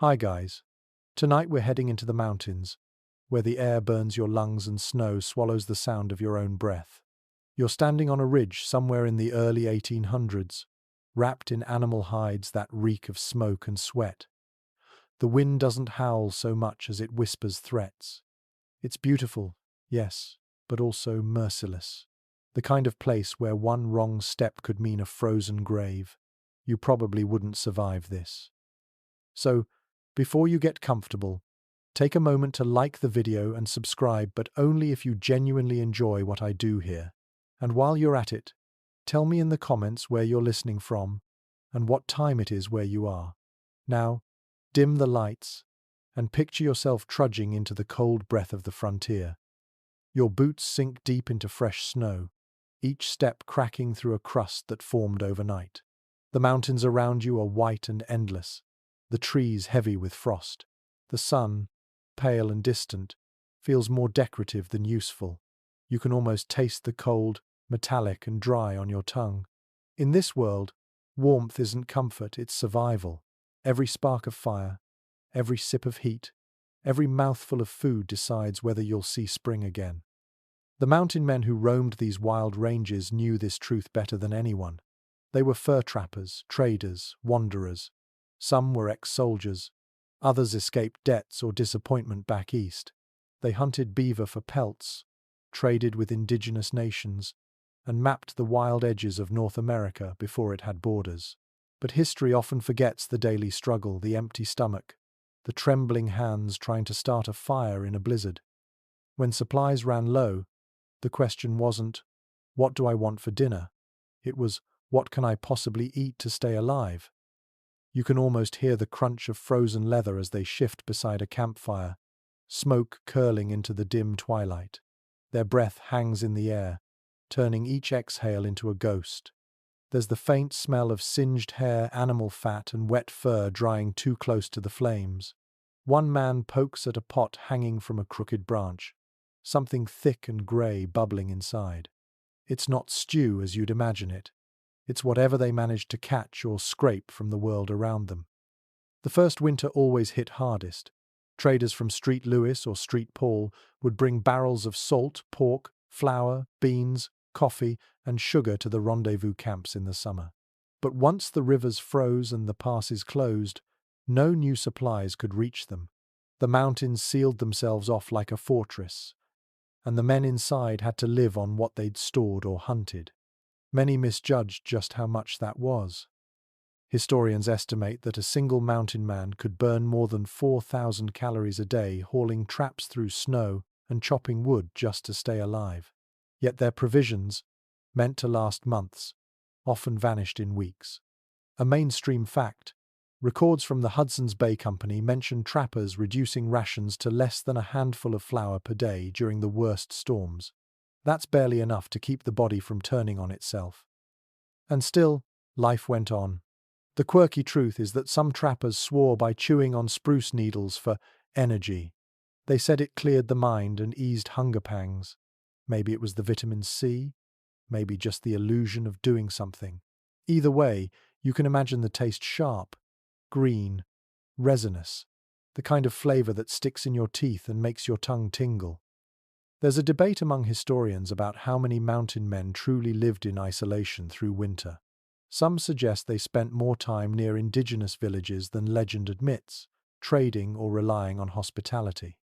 Hi guys. Tonight we're heading into the mountains, where the air burns your lungs and snow swallows the sound of your own breath. You're standing on a ridge somewhere in the early 1800s, wrapped in animal hides that reek of smoke and sweat. The wind doesn't howl so much as it whispers threats. It's beautiful, yes, but also merciless. The kind of place where one wrong step could mean a frozen grave. You probably wouldn't survive this. So, before you get comfortable, take a moment to like the video and subscribe, but only if you genuinely enjoy what I do here. And while you're at it, tell me in the comments where you're listening from and what time it is where you are. Now, dim the lights and picture yourself trudging into the cold breath of the frontier. Your boots sink deep into fresh snow, each step cracking through a crust that formed overnight. The mountains around you are white and endless, the trees heavy with frost. The sun, pale and distant, feels more decorative than useful. You can almost taste the cold, metallic and dry on your tongue. In this world, warmth isn't comfort, it's survival. Every spark of fire, every sip of heat, every mouthful of food decides whether you'll see spring again. The mountain men who roamed these wild ranges knew this truth better than anyone. They were fur trappers, traders, wanderers. Some were ex-soldiers. Others escaped debts or disappointment back east. They hunted beaver for pelts, traded with indigenous nations, and mapped the wild edges of North America before it had borders. But history often forgets the daily struggle, the empty stomach, the trembling hands trying to start a fire in a blizzard. When supplies ran low, the question wasn't, "What do I want for dinner?" It was, "What can I possibly eat to stay alive?" You can almost hear the crunch of frozen leather as they shift beside a campfire, smoke curling into the dim twilight. Their breath hangs in the air, turning each exhale into a ghost. There's the faint smell of singed hair, animal fat, and wet fur drying too close to the flames. One man pokes at a pot hanging from a crooked branch, something thick and grey bubbling inside. It's not stew as you'd imagine it. It's whatever they managed to catch or scrape from the world around them. The first winter always hit hardest. Traders from Street Lewis or Street Paul would bring barrels of salt, pork, flour, beans, coffee, and sugar to the rendezvous camps in the summer. But once the rivers froze and the passes closed, no new supplies could reach them. The mountains sealed themselves off like a fortress, and the men inside had to live on what they'd stored or hunted. Many misjudged just how much that was. Historians estimate that a single mountain man could burn more than 4,000 calories a day hauling traps through snow and chopping wood just to stay alive. Yet their provisions, meant to last months, often vanished in weeks. A mainstream fact, records from the Hudson's Bay Company mention trappers reducing rations to less than a handful of flour per day during the worst storms. That's barely enough to keep the body from turning on itself. And still, life went on. The quirky truth is that some trappers swore by chewing on spruce needles for energy. They said it cleared the mind and eased hunger pangs. Maybe it was the vitamin C, maybe just the illusion of doing something. Either way, you can imagine the taste: sharp, green, resinous, the kind of flavor that sticks in your teeth and makes your tongue tingle. There's a debate among historians about how many mountain men truly lived in isolation through winter. Some suggest they spent more time near indigenous villages than legend admits, trading or relying on hospitality.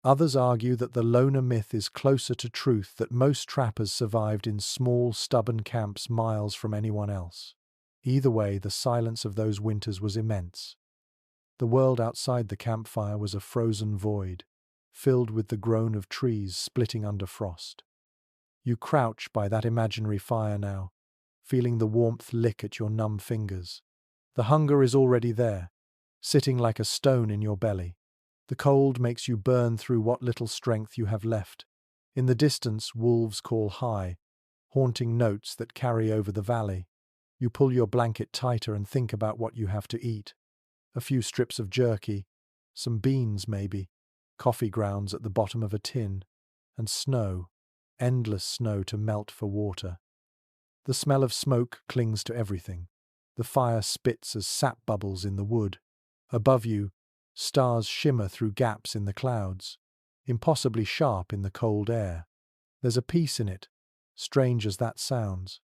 Others argue that the loner myth is closer to truth, that most trappers survived in small, stubborn camps miles from anyone else. Either way, the silence of those winters was immense. The world outside the campfire was a frozen void, filled with the groan of trees splitting under frost. You crouch by that imaginary fire now, feeling the warmth lick at your numb fingers. The hunger is already there, sitting like a stone in your belly. The cold makes you burn through what little strength you have left. In the distance, wolves call high, haunting notes that carry over the valley. You pull your blanket tighter and think about what you have to eat. A few strips of jerky, some beans maybe, coffee grounds at the bottom of a tin, and snow, endless snow to melt for water. The smell of smoke clings to everything. The fire spits as sap bubbles in the wood. Above you, Stars shimmer through gaps in the clouds, impossibly sharp in the cold air. There's a peace in it, strange as that sounds.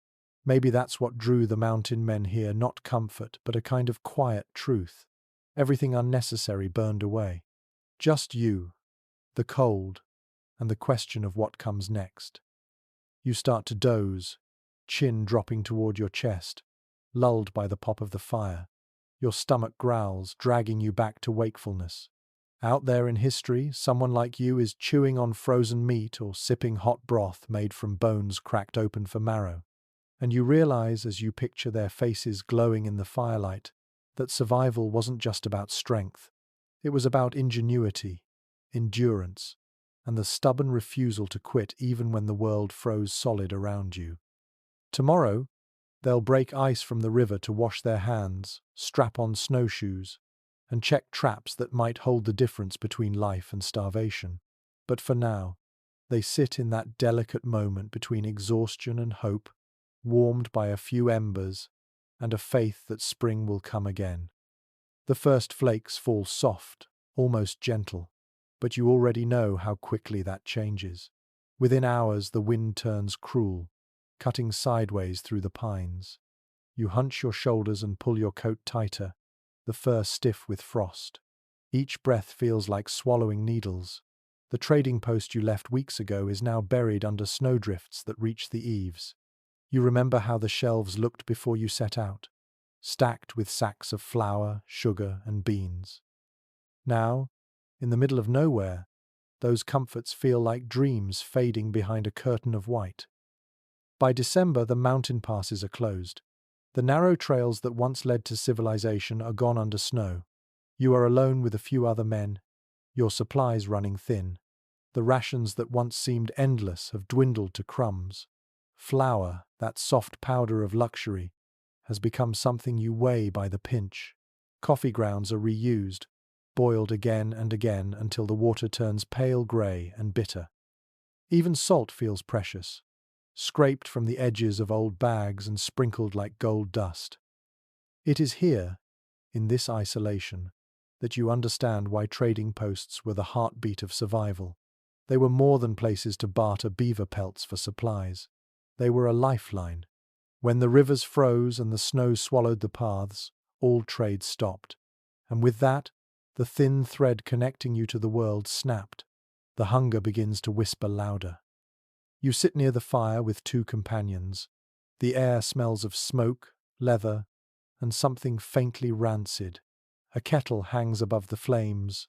Maybe that's what drew the mountain men here, not comfort, but a kind of quiet truth. Everything unnecessary burned away. Just you, the cold, and the question of what comes next. You start to doze, chin dropping toward your chest, lulled by the pop of the fire. Your stomach growls, dragging you back to wakefulness. Out there in history, someone like you is chewing on frozen meat or sipping hot broth made from bones cracked open for marrow. And you realize, as you picture their faces glowing in the firelight, that survival wasn't just about strength. It was about ingenuity, endurance, and the stubborn refusal to quit even when the world froze solid around you. Tomorrow, they'll break ice from the river to wash their hands, strap on snowshoes, and check traps that might hold the difference between life and starvation. But for now, they sit in that delicate moment between exhaustion and hope, warmed by a few embers and a faith that spring will come again. The first flakes fall soft, almost gentle, but you already know how quickly that changes. Within hours, the wind turns cruel, cutting sideways through the pines. You hunch your shoulders and pull your coat tighter, the fur stiff with frost. Each breath feels like swallowing needles. The trading post you left weeks ago is now buried under snowdrifts that reach the eaves. You remember how the shelves looked before you set out, stacked with sacks of flour, sugar, and beans. Now, in the middle of nowhere, those comforts feel like dreams fading behind a curtain of white. By December, the mountain passes are closed. The narrow trails that once led to civilization are gone under snow. You are alone with a few other men, your supplies running thin. The rations that once seemed endless have dwindled to crumbs. Flour, that soft powder of luxury, has become something you weigh by the pinch. Coffee grounds are reused, boiled again and again until the water turns pale grey and bitter. Even salt feels precious, scraped from the edges of old bags and sprinkled like gold dust. It is here, in this isolation, that you understand why trading posts were the heartbeat of survival. They were more than places to barter beaver pelts for supplies. They were a lifeline. When the rivers froze and the snow swallowed the paths, all trade stopped. And with that, the thin thread connecting you to the world snapped. The hunger begins to whisper louder. You sit near the fire with two companions. The air smells of smoke, leather, and something faintly rancid. A kettle hangs above the flames,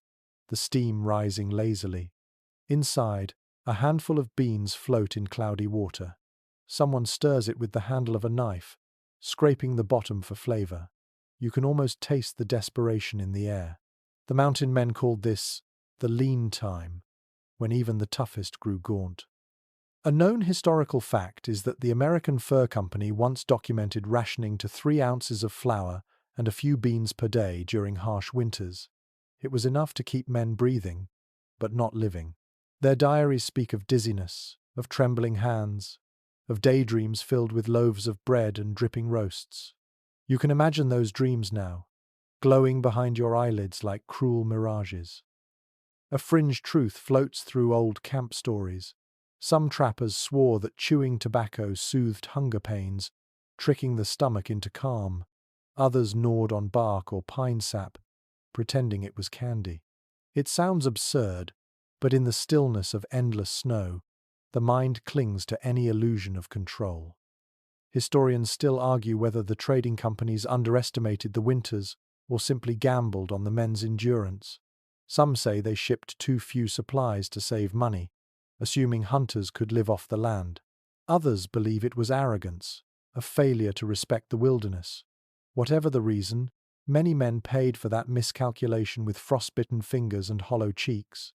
the steam rising lazily. Inside, a handful of beans float in cloudy water. Someone stirs it with the handle of a knife, scraping the bottom for flavor. You can almost taste the desperation in the air. The mountain men called this the lean time, when even the toughest grew gaunt. A known historical fact is that the American Fur Company once documented rationing to 3 ounces of flour and a few beans per day during harsh winters. It was enough to keep men breathing, but not living. Their diaries speak of dizziness, of trembling hands, of daydreams filled with loaves of bread and dripping roasts. You can imagine those dreams now, glowing behind your eyelids like cruel mirages. A fringe truth floats through old camp stories. Some trappers swore that chewing tobacco soothed hunger pains, tricking the stomach into calm. Others gnawed on bark or pine sap, pretending it was candy. It sounds absurd, but in the stillness of endless snow, the mind clings to any illusion of control. Historians still argue whether the trading companies underestimated the winters or simply gambled on the men's endurance. Some say they shipped too few supplies to save money, assuming hunters could live off the land. Others believe it was arrogance, a failure to respect the wilderness. Whatever the reason, many men paid for that miscalculation with frostbitten fingers and hollow cheeks.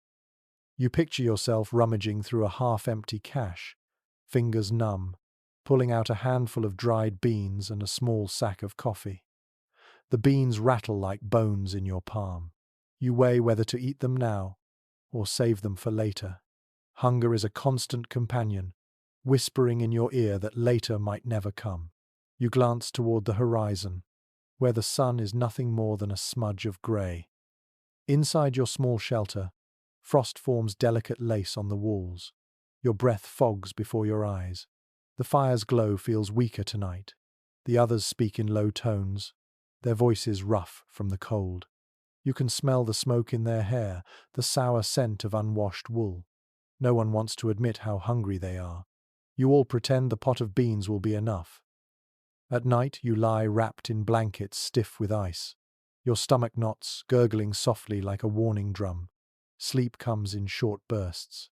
You picture yourself rummaging through a half-empty cache, fingers numb, pulling out a handful of dried beans and a small sack of coffee. The beans rattle like bones in your palm. You weigh whether to eat them now or save them for later. Hunger is a constant companion, whispering in your ear that later might never come. You glance toward the horizon, where the sun is nothing more than a smudge of grey. Inside your small shelter, frost forms delicate lace on the walls. Your breath fogs before your eyes. The fire's glow feels weaker tonight. The others speak in low tones, their voices rough from the cold. You can smell the smoke in their hair, the sour scent of unwashed wool. No one wants to admit how hungry they are. You all pretend the pot of beans will be enough. At night you lie wrapped in blankets stiff with ice. Your stomach knots, gurgling softly like a warning drum. Sleep comes in short bursts.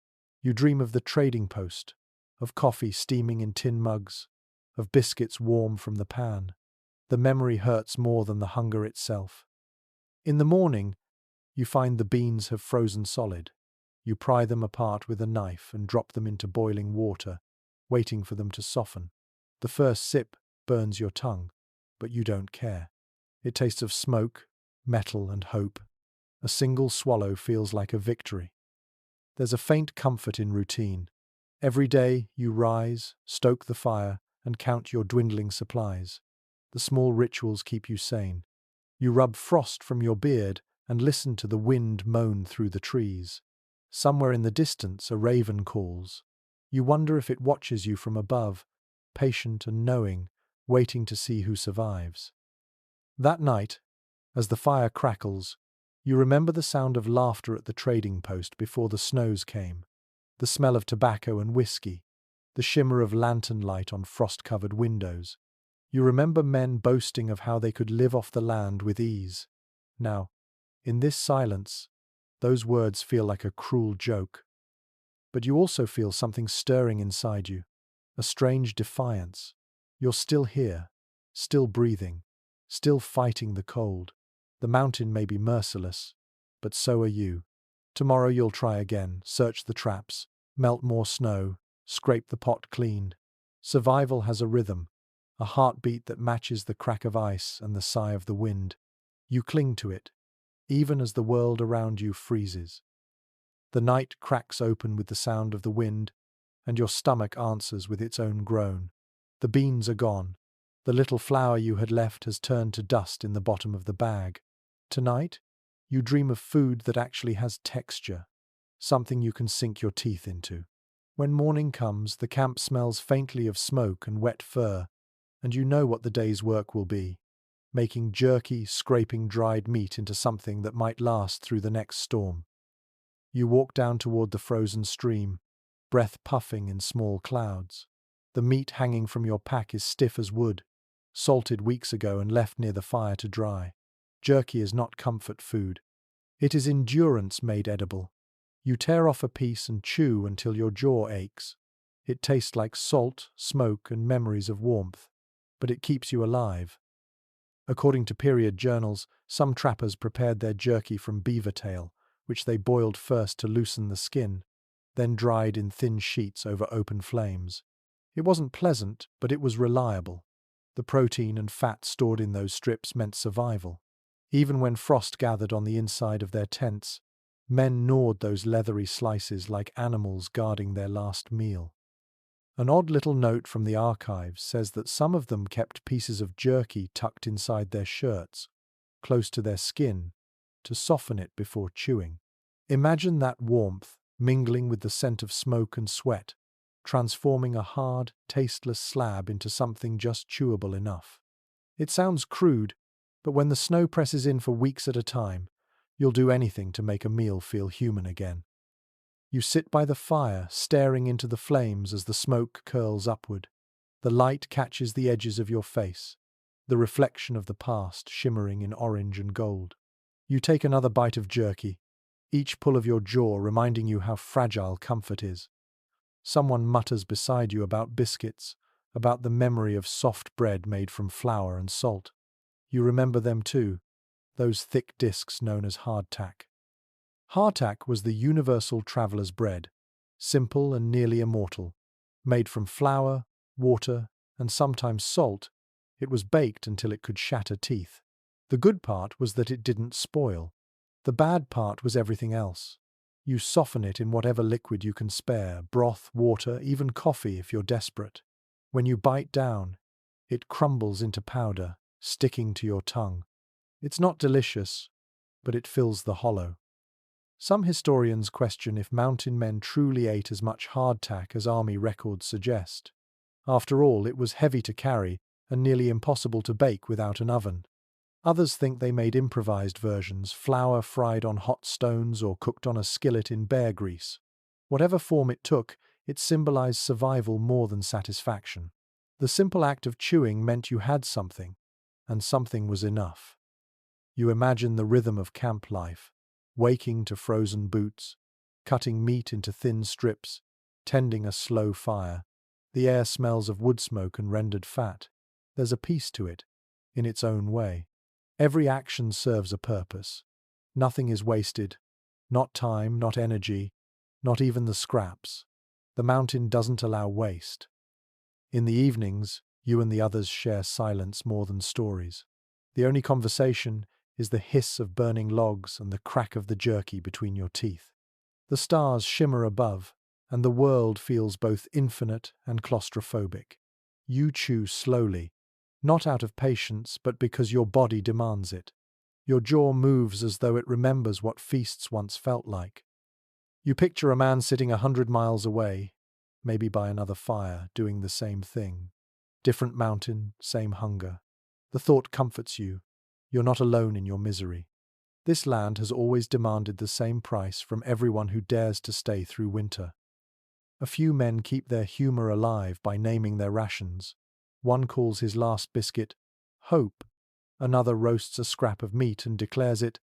You dream of the trading post, of coffee steaming in tin mugs, of biscuits warm from the pan. The memory hurts more than the hunger itself. In the morning, you find the beans have frozen solid. You pry them apart with a knife and drop them into boiling water, waiting for them to soften. The first sip burns your tongue, but you don't care. It tastes of smoke, metal, and hope. A single swallow feels like a victory. There's a faint comfort in routine. Every day you rise, stoke the fire, and count your dwindling supplies. The small rituals keep you sane. You rub frost from your beard and listen to the wind moan through the trees. Somewhere in the distance a raven calls. You wonder if it watches you from above, patient and knowing, waiting to see who survives. That night, as the fire crackles, you remember the sound of laughter at the trading post before the snows came, the smell of tobacco and whiskey, the shimmer of lantern light on frost-covered windows. You remember men boasting of how they could live off the land with ease. Now, in this silence, those words feel like a cruel joke. But you also feel something stirring inside you, a strange defiance. You're still here, still breathing, still fighting the cold. The mountain may be merciless, but so are you. Tomorrow you'll try again, search the traps, melt more snow, scrape the pot clean. Survival has a rhythm, a heartbeat that matches the crack of ice and the sigh of the wind. You cling to it, even as the world around you freezes. The night cracks open with the sound of the wind, and your stomach answers with its own groan. The beans are gone. The little flour you had left has turned to dust in the bottom of the bag. Tonight, you dream of food that actually has texture, something you can sink your teeth into. When morning comes, the camp smells faintly of smoke and wet fur, and you know what the day's work will be, making jerky, scraping dried meat into something that might last through the next storm. You walk down toward the frozen stream, breath puffing in small clouds. The meat hanging from your pack is stiff as wood, salted weeks ago and left near the fire to dry. Jerky is not comfort food. It is endurance made edible. You tear off a piece and chew until your jaw aches. It tastes like salt, smoke, and memories of warmth, but it keeps you alive. According to period journals, some trappers prepared their jerky from beaver tail, which they boiled first to loosen the skin, then dried in thin sheets over open flames. It wasn't pleasant, but it was reliable. The protein and fat stored in those strips meant survival. Even when frost gathered on the inside of their tents, men gnawed those leathery slices like animals guarding their last meal. An odd little note from the archives says that some of them kept pieces of jerky tucked inside their shirts, close to their skin, to soften it before chewing. Imagine that warmth mingling with the scent of smoke and sweat, transforming a hard, tasteless slab into something just chewable enough. It sounds crude, but when the snow presses in for weeks at a time, you'll do anything to make a meal feel human again. You sit by the fire, staring into the flames as the smoke curls upward. The light catches the edges of your face, the reflection of the past shimmering in orange and gold. You take another bite of jerky, each pull of your jaw reminding you how fragile comfort is. Someone mutters beside you about biscuits, about the memory of soft bread made from flour and salt. You remember them too, those thick discs known as hardtac. Hardtac was the universal traveller's bread, simple and nearly immortal. Made from flour, water, and sometimes salt, it was baked until it could shatter teeth. The good part was that it didn't spoil. The bad part was everything else. You soften it in whatever liquid you can spare, broth, water, even coffee if you're desperate. When you bite down, it crumbles into powder, sticking to your tongue. It's not delicious, but it fills the hollow. Some historians question if mountain men truly ate as much hardtack as army records suggest. After all, it was heavy to carry and nearly impossible to bake without an oven. Others think they made improvised versions, flour fried on hot stones or cooked on a skillet in bear grease. Whatever form it took, it symbolized survival more than satisfaction. The simple act of chewing meant you had something, and something was enough. You imagine the rhythm of camp life, waking to frozen boots, cutting meat into thin strips, tending a slow fire. The air smells of wood smoke and rendered fat. There's a peace to it, in its own way. Every action serves a purpose. Nothing is wasted. Not time, not energy, not even the scraps. The mountain doesn't allow waste. In the evenings, you and the others share silence more than stories. The only conversation is the hiss of burning logs and the crack of the jerky between your teeth. The stars shimmer above, and the world feels both infinite and claustrophobic. You chew slowly, not out of patience, but because your body demands it. Your jaw moves as though it remembers what feasts once felt like. You picture a man sitting 100 miles away, maybe by another fire, doing the same thing. Different mountain, same hunger. The thought comforts you. You're not alone in your misery. This land has always demanded the same price from everyone who dares to stay through winter. A few men keep their humor alive by naming their rations. One calls his last biscuit hope. Another roasts a scrap of meat and declares it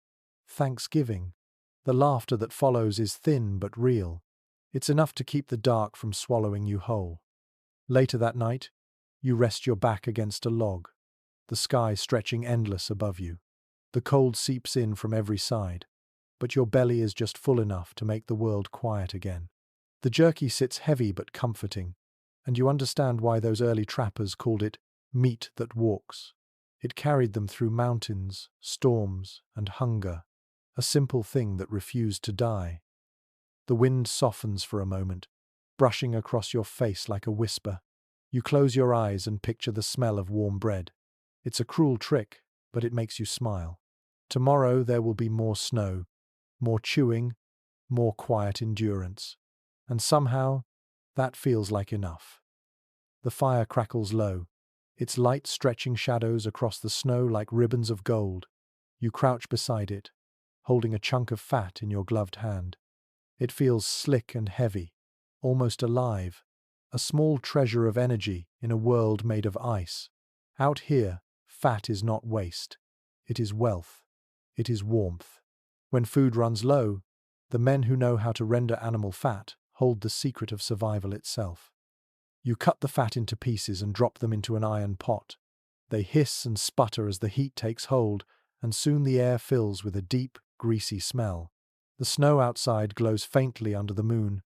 Thanksgiving. The laughter that follows is thin but real. It's enough to keep the dark from swallowing you whole. Later that night, you rest your back against a log, the sky stretching endless above you. The cold seeps in from every side, but your belly is just full enough to make the world quiet again. The jerky sits heavy but comforting, and you understand why those early trappers called it meat that walks. It carried them through mountains, storms, and hunger, a simple thing that refused to die. The wind softens for a moment, brushing across your face like a whisper. You close your eyes and picture the smell of warm bread. It's a cruel trick, but it makes you smile. Tomorrow there will be more snow, more chewing, more quiet endurance. And somehow, that feels like enough. The fire crackles low, its light stretching shadows across the snow like ribbons of gold. You crouch beside it, holding a chunk of fat in your gloved hand. It feels slick and heavy, almost alive, a small treasure of energy in a world made of ice. Out here, fat is not waste. It is wealth. It is warmth. When food runs low, the men who know how to render animal fat hold the secret of survival itself. You cut the fat into pieces and drop them into an iron pot. They hiss and sputter as the heat takes hold, and soon the air fills with a deep, greasy smell. The snow outside glows faintly under the moon,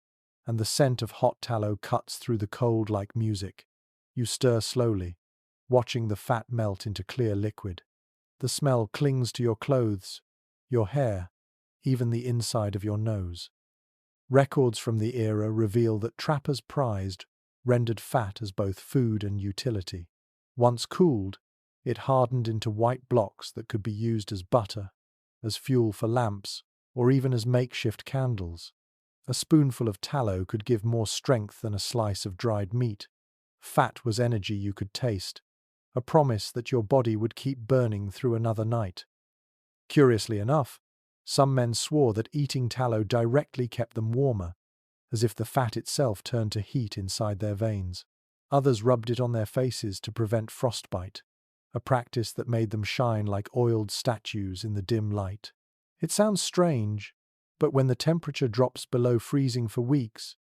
and the scent of hot tallow cuts through the cold like music. You stir slowly, watching the fat melt into clear liquid. The smell clings to your clothes, your hair, even the inside of your nose. Records from the era reveal that trappers prized rendered fat as both food and utility. Once cooled, it hardened into white blocks that could be used as butter, as fuel for lamps, or even as makeshift candles. A spoonful of tallow could give more strength than a slice of dried meat. Fat was energy you could taste, a promise that your body would keep burning through another night. Curiously enough, some men swore that eating tallow directly kept them warmer, as if the fat itself turned to heat inside their veins. Others rubbed it on their faces to prevent frostbite, a practice that made them shine like oiled statues in the dim light. It sounds strange, but when the temperature drops below freezing for weeks,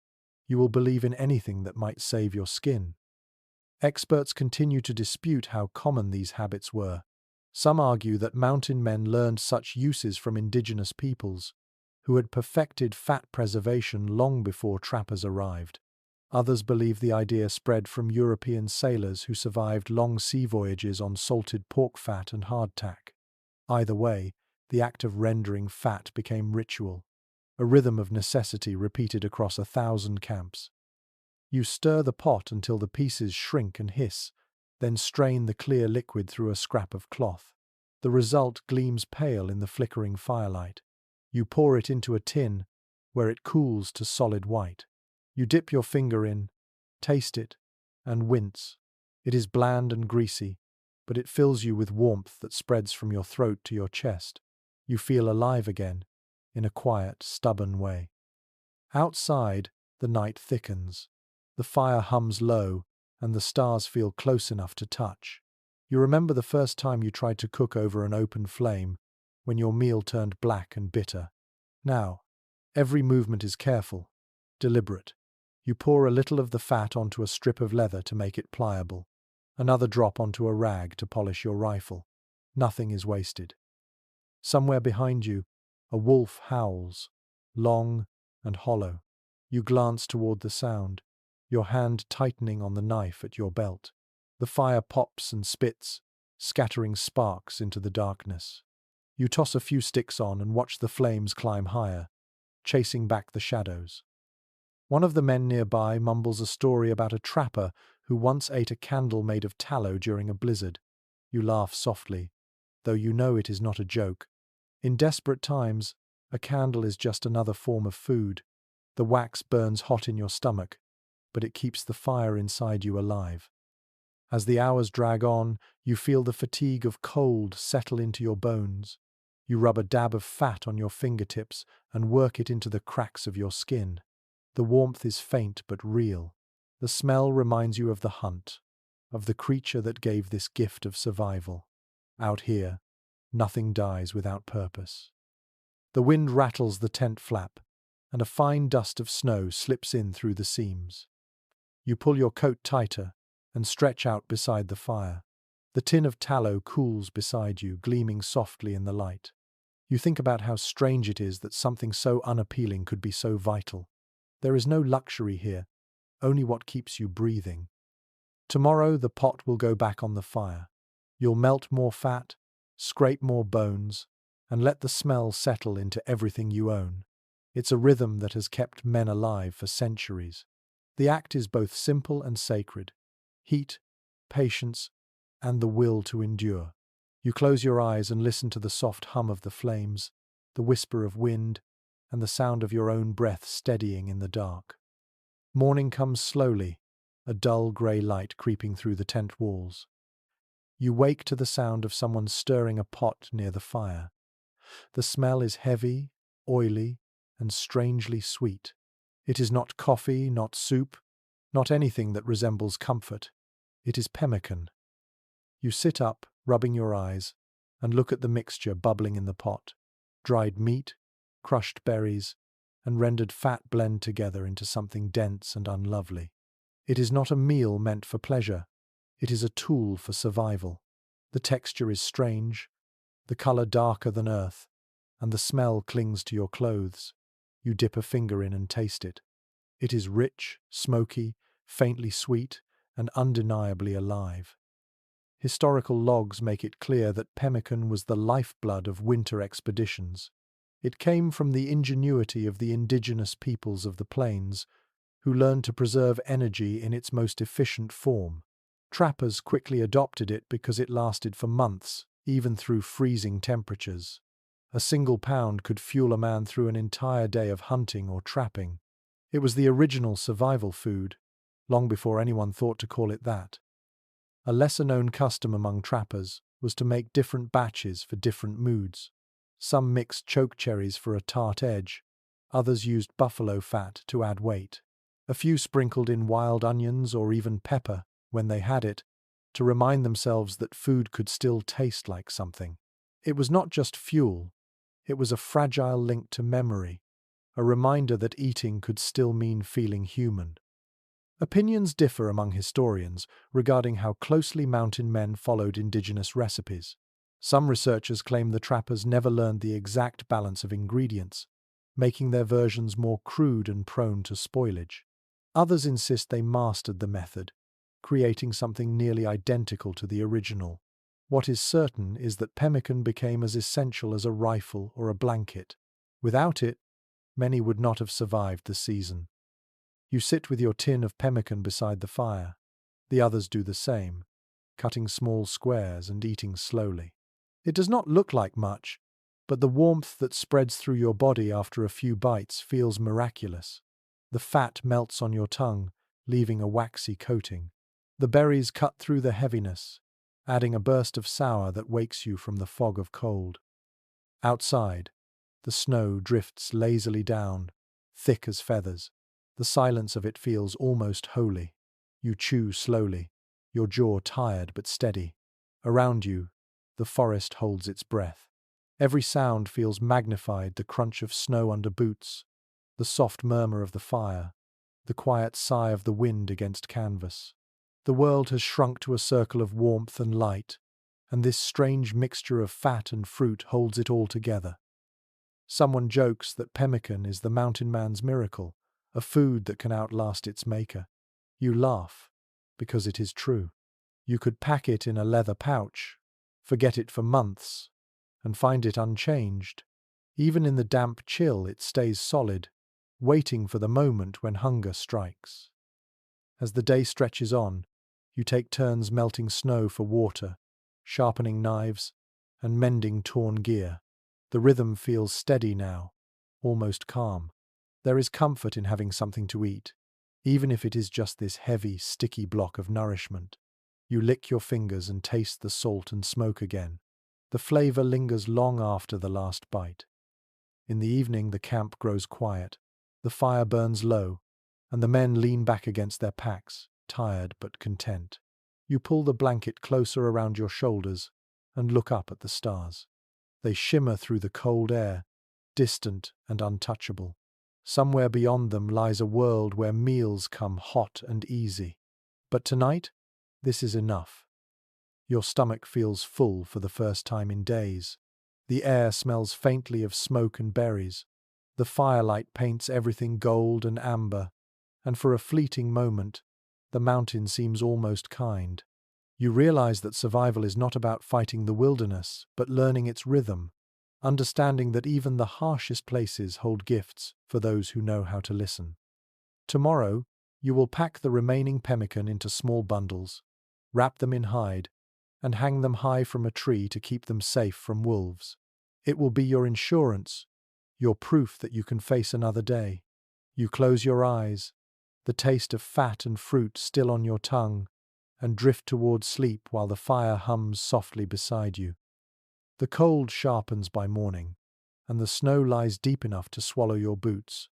you will believe in anything that might save your skin. Experts continue to dispute how common these habits were. Some argue that mountain men learned such uses from indigenous peoples, who had perfected fat preservation long before trappers arrived. Others believe the idea spread from European sailors who survived long sea voyages on salted pork fat and hardtack. Either way, the act of rendering fat became ritual, a rhythm of necessity repeated across 1,000 camps. You stir the pot until the pieces shrink and hiss, then strain the clear liquid through a scrap of cloth. The result gleams pale in the flickering firelight. You pour it into a tin, where it cools to solid white. You dip your finger in, taste it, and wince. It is bland and greasy, but it fills you with warmth that spreads from your throat to your chest. You feel alive again, in a quiet, stubborn way. Outside, the night thickens. The fire hums low, and the stars feel close enough to touch. You remember the first time you tried to cook over an open flame, when your meal turned black and bitter. Now, every movement is careful, deliberate. You pour a little of the fat onto a strip of leather to make it pliable, another drop onto a rag to polish your rifle. Nothing is wasted. Somewhere behind you, a wolf howls, long and hollow. You glance toward the sound, your hand tightening on the knife at your belt. The fire pops and spits, scattering sparks into the darkness. You toss a few sticks on and watch the flames climb higher, chasing back the shadows. One of the men nearby mumbles a story about a trapper who once ate a candle made of tallow during a blizzard. You laugh softly, though you know it is not a joke. In desperate times, a candle is just another form of food. The wax burns hot in your stomach, but it keeps the fire inside you alive. As the hours drag on, you feel the fatigue of cold settle into your bones. You rub a dab of fat on your fingertips and work it into the cracks of your skin. The warmth is faint but real. The smell reminds you of the hunt, of the creature that gave this gift of survival. Out here, nothing dies without purpose. The wind rattles the tent flap, and a fine dust of snow slips in through the seams. You pull your coat tighter and stretch out beside the fire. The tin of tallow cools beside you, gleaming softly in the light. You think about how strange it is that something so unappealing could be so vital. There is no luxury here, only what keeps you breathing. Tomorrow the pot will go back on the fire. You'll melt more fat, scrape more bones, and let the smell settle into everything you own. It's a rhythm that has kept men alive for centuries. The act is both simple and sacred. Heat, patience, and the will to endure. You close your eyes and listen to the soft hum of the flames, the whisper of wind, and the sound of your own breath steadying in the dark. Morning comes slowly, a dull grey light creeping through the tent walls. You wake to the sound of someone stirring a pot near the fire. The smell is heavy, oily, and strangely sweet. It is not coffee, not soup, not anything that resembles comfort. It is pemmican. You sit up, rubbing your eyes, and look at the mixture bubbling in the pot. Dried meat, crushed berries, and rendered fat blend together into something dense and unlovely. It is not a meal meant for pleasure. It is a tool for survival. The texture is strange, the color darker than earth, and the smell clings to your clothes. You dip a finger in and taste it. It is rich, smoky, faintly sweet, and undeniably alive. Historical logs make it clear that pemmican was the lifeblood of winter expeditions. It came from the ingenuity of the indigenous peoples of the plains, who learned to preserve energy in its most efficient form. Trappers quickly adopted it because it lasted for months, even through freezing temperatures. A single pound could fuel a man through an entire day of hunting or trapping. It was the original survival food, long before anyone thought to call it that. A lesser-known custom among trappers was to make different batches for different moods. Some mixed choke cherries for a tart edge, others used buffalo fat to add weight. A few sprinkled in wild onions or even pepper, when they had it, to remind themselves that food could still taste like something. It was not just fuel, it was a fragile link to memory, a reminder that eating could still mean feeling human. Opinions differ among historians regarding how closely mountain men followed indigenous recipes. Some researchers claim the trappers never learned the exact balance of ingredients, making their versions more crude and prone to spoilage. Others insist they mastered the method, creating something nearly identical to the original. What is certain is that pemmican became as essential as a rifle or a blanket. Without it, many would not have survived the season. You sit with your tin of pemmican beside the fire. The others do the same, cutting small squares and eating slowly. It does not look like much, but the warmth that spreads through your body after a few bites feels miraculous. The fat melts on your tongue, leaving a waxy coating. The berries cut through the heaviness, adding a burst of sour that wakes you from the fog of cold. Outside, the snow drifts lazily down, thick as feathers. The silence of it feels almost holy. You chew slowly, your jaw tired but steady. Around you, the forest holds its breath. Every sound feels magnified, the crunch of snow under boots, the soft murmur of the fire, the quiet sigh of the wind against canvas. The world has shrunk to a circle of warmth and light, and this strange mixture of fat and fruit holds it all together. Someone jokes that pemmican is the mountain man's miracle, a food that can outlast its maker. You laugh, because it is true. You could pack it in a leather pouch, forget it for months, and find it unchanged. Even in the damp chill, it stays solid, waiting for the moment when hunger strikes. As the day stretches on, you take turns melting snow for water, sharpening knives, and mending torn gear. The rhythm feels steady now, almost calm. There is comfort in having something to eat, even if it is just this heavy, sticky block of nourishment. You lick your fingers and taste the salt and smoke again. The flavor lingers long after the last bite. In the evening, the camp grows quiet. The fire burns low, and the men lean back against their packs, tired but content. You pull the blanket closer around your shoulders and look up at the stars. They shimmer through the cold air, distant and untouchable. Somewhere beyond them lies a world where meals come hot and easy. But tonight, this is enough. Your stomach feels full for the first time in days. The air smells faintly of smoke and berries. The firelight paints everything gold and amber, and for a fleeting moment, the mountain seems almost kind. You realize that survival is not about fighting the wilderness, but learning its rhythm, understanding that even the harshest places hold gifts for those who know how to listen. Tomorrow, you will pack the remaining pemmican into small bundles, wrap them in hide, and hang them high from a tree to keep them safe from wolves. It will be your insurance, your proof that you can face another day. You close your eyes, the taste of fat and fruit still on your tongue, and drift towards sleep while the fire hums softly beside you. The cold sharpens by morning, and the snow lies deep enough to swallow your boots.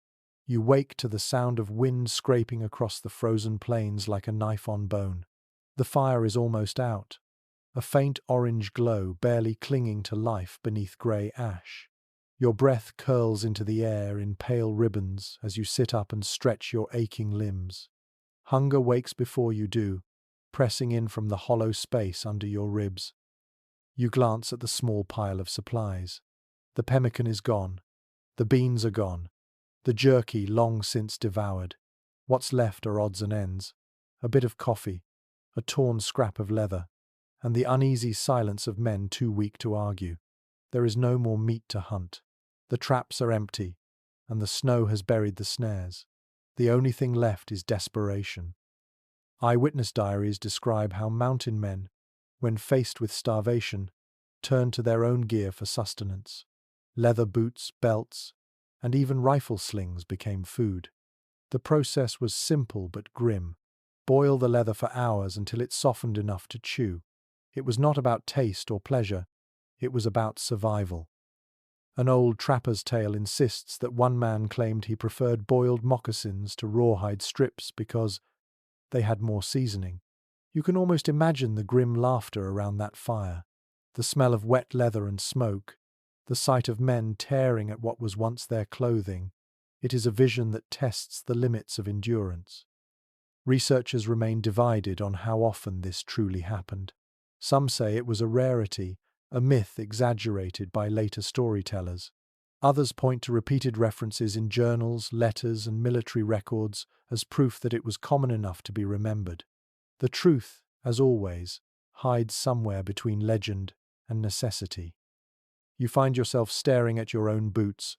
You wake to the sound of wind scraping across the frozen plains like a knife on bone. The fire is almost out, a faint orange glow barely clinging to life beneath grey ash. Your breath curls into the air in pale ribbons as you sit up and stretch your aching limbs. Hunger wakes before you do, pressing in from the hollow space under your ribs. You glance at the small pile of supplies. The pemmican is gone. The beans are gone. The jerky long since devoured. What's left are odds and ends. A bit of coffee, a torn scrap of leather, and the uneasy silence of men too weak to argue. There is no more meat to hunt. The traps are empty, and the snow has buried the snares. The only thing left is desperation. Eyewitness diaries describe how mountain men, when faced with starvation, turned to their own gear for sustenance. Leather boots, belts, and even rifle slings became food. The process was simple but grim. Boil the leather for hours until it softened enough to chew. It was not about taste or pleasure, it was about survival. An old trapper's tale insists that one man claimed he preferred boiled moccasins to rawhide strips because they had more seasoning. You can almost imagine the grim laughter around that fire, the smell of wet leather and smoke, the sight of men tearing at what was once their clothing. It is a vision that tests the limits of endurance. Researchers remain divided on how often this truly happened. Some say it was a rarity, a myth exaggerated by later storytellers. Others point to repeated references in journals, letters, and military records as proof that it was common enough to be remembered. The truth, as always, hides somewhere between legend and necessity. You find yourself staring at your own boots,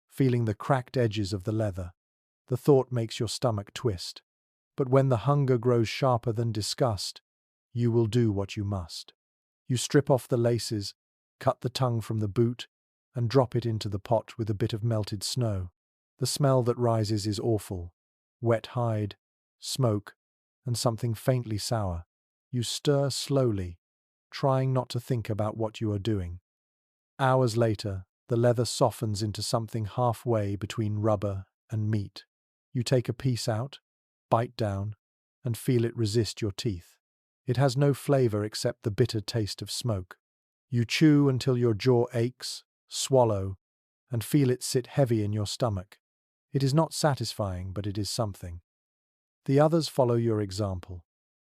feeling the cracked edges of the leather. The thought makes your stomach twist. But when the hunger grows sharper than disgust, you will do what you must. You strip off the laces, Cut the tongue from the boot and drop it into the pot with a bit of melted snow. The smell that rises is awful. Wet hide, smoke, and something faintly sour. You stir slowly, trying not to think about what you are doing. Hours later, the leather softens into something halfway between rubber and meat. You take a piece out, bite down, and feel it resist your teeth. It has no flavor except the bitter taste of smoke. You chew until your jaw aches, swallow, and feel it sit heavy in your stomach. It is not satisfying, but it is something. The others follow your example.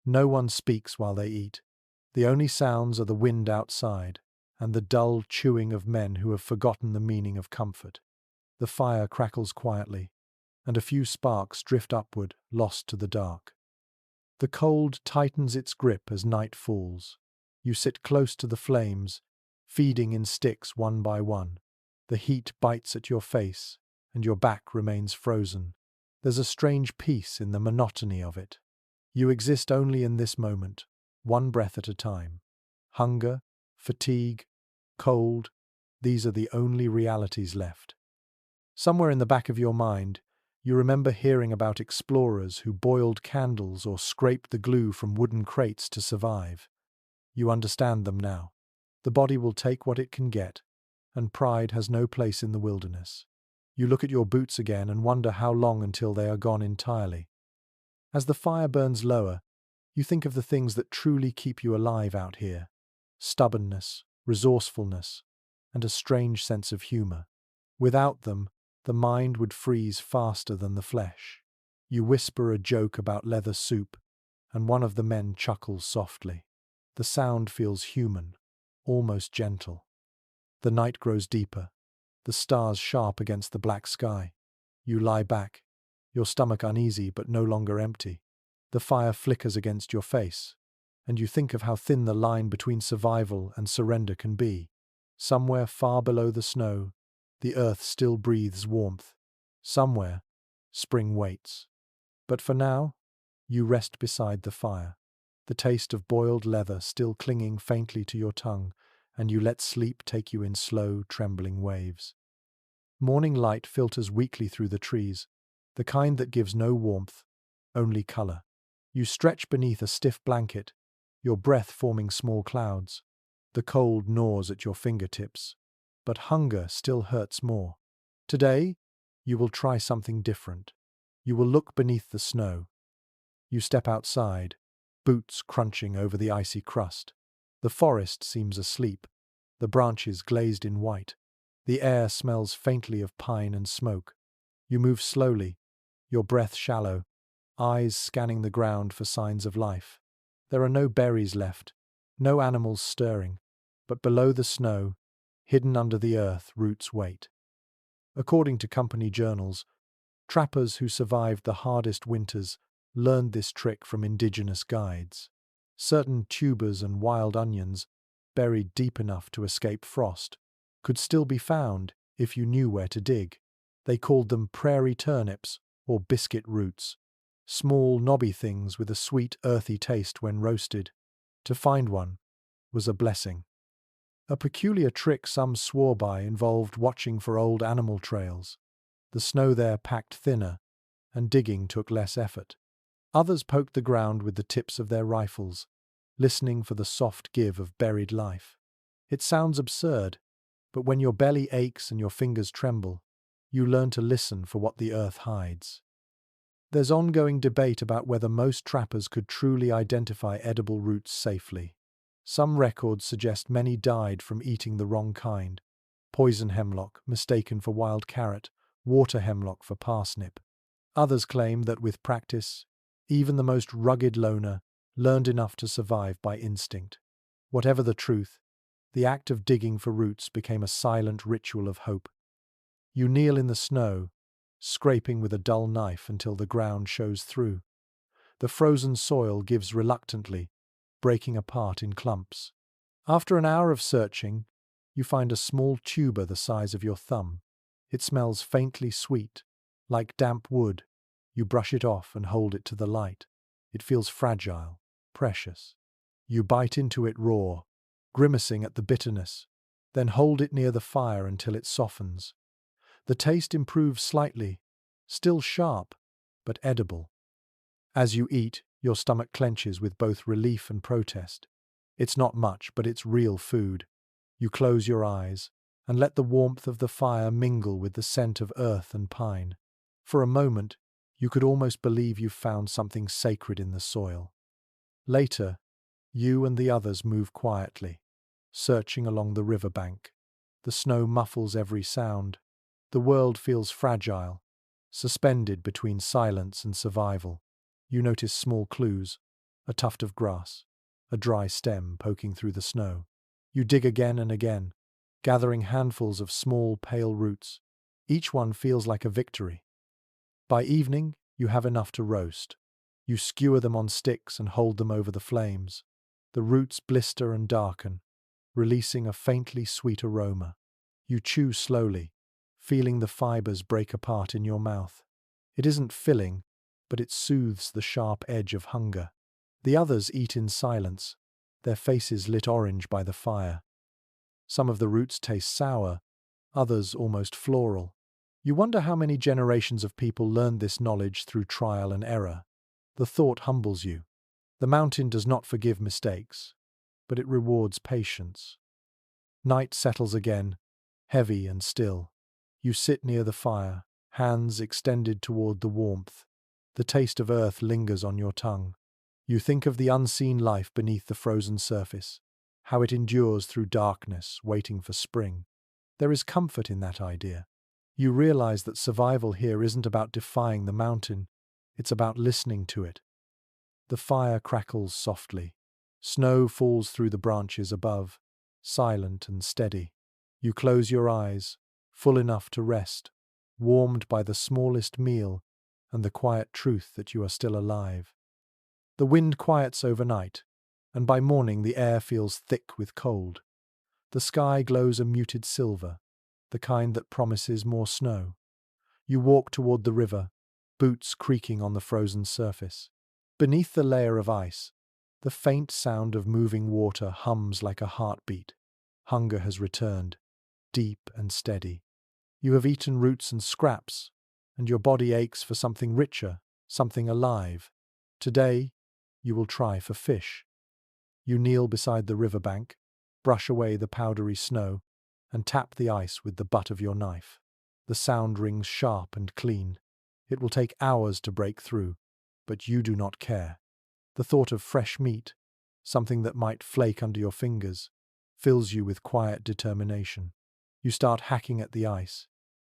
No one speaks while they eat. The only sounds are the wind outside and the dull chewing of men who have forgotten the meaning of comfort. The fire crackles quietly, and a few sparks drift upward, lost to the dark. The cold tightens its grip as night falls. You sit close to the flames, feeding in sticks one by one. The heat bites at your face, and your back remains frozen. There's a strange peace in the monotony of it. You exist only in this moment, one breath at a time. Hunger, fatigue, cold, these are the only realities left. Somewhere in the back of your mind, you remember hearing about explorers who boiled candles or scraped the glue from wooden crates to survive. You understand them now. The body will take what it can get, and pride has no place in the wilderness. You look at your boots again and wonder how long until they are gone entirely. As the fire burns lower, you think of the things that truly keep you alive out here. Stubbornness, resourcefulness, and a strange sense of humor. Without them, the mind would freeze faster than the flesh. You whisper a joke about leather soup, and one of the men chuckles softly. The sound feels human, almost gentle. The night grows deeper, the stars sharp against the black sky. You lie back, your stomach uneasy but no longer empty. The fire flickers against your face, and you think of how thin the line between survival and surrender can be. Somewhere far below the snow, the earth still breathes warmth. Somewhere, spring waits. But for now, you rest beside the fire, the taste of boiled leather still clinging faintly to your tongue, and you let sleep take you in slow, trembling waves. Morning light filters weakly through the trees, the kind that gives no warmth, only color. You stretch beneath a stiff blanket, your breath forming small clouds. The cold gnaws at your fingertips, but hunger still hurts more. Today, you will try something different. You will look beneath the snow. You step outside, boots crunching over the icy crust. The forest seems asleep, the branches glazed in white. The air smells faintly of pine and smoke. You move slowly, your breath shallow, eyes scanning the ground for signs of life. There are no berries left, no animals stirring, but below the snow, hidden under the earth, roots wait. According to company journals, trappers who survived the hardest winters learned this trick from indigenous guides. Certain tubers and wild onions, buried deep enough to escape frost, could still be found if you knew where to dig. They called them prairie turnips or biscuit roots, small knobby things with a sweet earthy taste when roasted. To find one was a blessing. A peculiar trick some swore by involved watching for old animal trails. The snow there packed thinner, and digging took less effort. Others poked the ground with the tips of their rifles, listening for the soft give of buried life. It sounds absurd, but when your belly aches and your fingers tremble, you learn to listen for what the earth hides. There's ongoing debate about whether most trappers could truly identify edible roots safely. Some records suggest many died from eating the wrong kind: poison hemlock mistaken for wild carrot, water hemlock for parsnip. Others claim that with practice, even the most rugged loner learned enough to survive by instinct. Whatever the truth, the act of digging for roots became a silent ritual of hope. You kneel in the snow, scraping with a dull knife until the ground shows through. The frozen soil gives reluctantly, breaking apart in clumps. After an hour of searching, you find a small tuber the size of your thumb. It smells faintly sweet, like damp wood. You brush it off and hold it to the light. It feels fragile, precious. You bite into it raw, grimacing at the bitterness, Then hold it near the fire until it softens. The taste improves slightly, still sharp, but edible. As you eat, your stomach clenches with both relief and protest. It's not much, but it's real food. You close your eyes and let the warmth of the fire mingle with the scent of earth and pine. For a moment, you could almost believe you've found something sacred in the soil. Later, you and the others move quietly, searching along the riverbank. The snow muffles every sound. The world feels fragile, suspended between silence and survival. You notice small clues, a tuft of grass, a dry stem poking through the snow. You dig again and again, gathering handfuls of small, pale roots. Each one feels like a victory. By evening, you have enough to roast. You skewer them on sticks and hold them over the flames. The roots blister and darken, releasing a faintly sweet aroma. You chew slowly, feeling the fibers break apart in your mouth. It isn't filling, but it soothes the sharp edge of hunger. The others eat in silence, their faces lit orange by the fire. Some of the roots taste sour, others almost floral. You wonder how many generations of people learned this knowledge through trial and error. The thought humbles you. The mountain does not forgive mistakes, but it rewards patience. Night settles again, heavy and still. You sit near the fire, hands extended toward the warmth. The taste of earth lingers on your tongue. You think of the unseen life beneath the frozen surface, how it endures through darkness, waiting for spring. There is comfort in that idea. You realize that survival here isn't about defying the mountain, it's about listening to it. The fire crackles softly. Snow falls through the branches above, silent and steady. You close your eyes, full enough to rest, warmed by the smallest meal and the quiet truth that you are still alive. The wind quiets overnight, and by morning the air feels thick with cold. The sky glows a muted silver, the kind that promises more snow. You walk toward the river, boots creaking on the frozen surface. Beneath the layer of ice, the faint sound of moving water hums like a heartbeat. Hunger has returned, deep and steady. You have eaten roots and scraps, and your body aches for something richer, something alive. Today, you will try for fish. You kneel beside the riverbank, brush away the powdery snow, and tap the ice with the butt of your knife. The sound rings sharp and clean. It will take hours to break through, but you do not care. The thought of fresh meat, something that might flake under your fingers, fills you with quiet determination. You start hacking at the ice,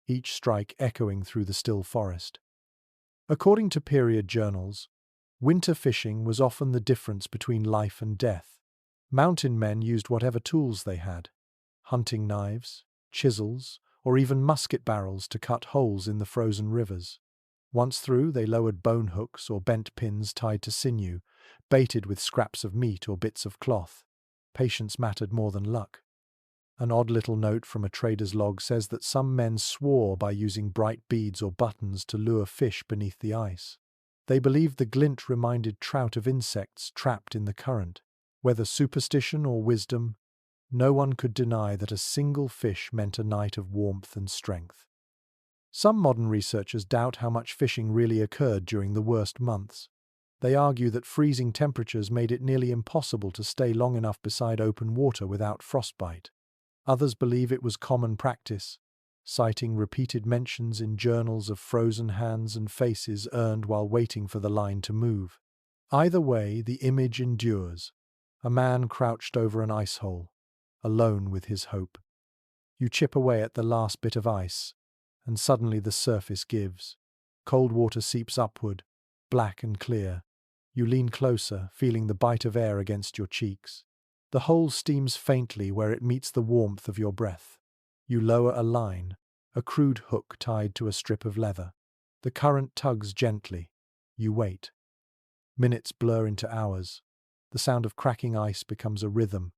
each strike echoing through the still forest. According to period journals, winter fishing was often the difference between life and death. Mountain men used whatever tools they had, hunting knives, chisels, or even musket barrels to cut holes in the frozen rivers. Once through, they lowered bone hooks or bent pins tied to sinew, baited with scraps of meat or bits of cloth. Patience mattered more than luck. An odd little note from a trader's log says that some men swore by using bright beads or buttons to lure fish beneath the ice. They believed the glint reminded trout of insects trapped in the current. Whether superstition or wisdom, no one could deny that a single fish meant a night of warmth and strength. Some modern researchers doubt how much fishing really occurred during the worst months. They argue that freezing temperatures made it nearly impossible to stay long enough beside open water without frostbite. Others believe it was common practice, citing repeated mentions in journals of frozen hands and faces earned while waiting for the line to move. Either way, the image endures. A man crouched over an ice hole, alone with his hope. You chip away at the last bit of ice, and suddenly the surface gives. Cold water seeps upward, black and clear. You lean closer, feeling the bite of air against your cheeks. The hole steams faintly where it meets the warmth of your breath. You lower a line, a crude hook tied to a strip of leather. The current tugs gently. You wait. Minutes blur into hours. The sound of cracking ice becomes a rhythm,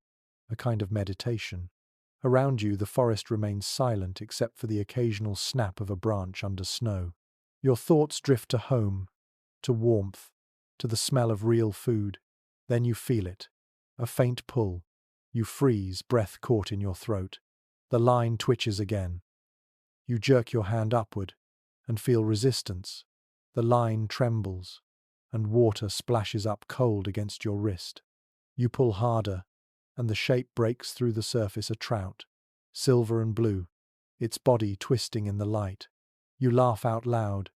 a kind of meditation. Around you, the forest remains silent except for the occasional snap of a branch under snow. Your thoughts drift to home, to warmth, to the smell of real food. Then you feel it. A faint pull. You freeze, breath caught in your throat. The line twitches again. You jerk your hand upward and feel resistance. The line trembles, and water splashes up cold against your wrist. You pull harder, and the shape breaks through the surface a trout, silver and blue, its body twisting in the light. You laugh out loud,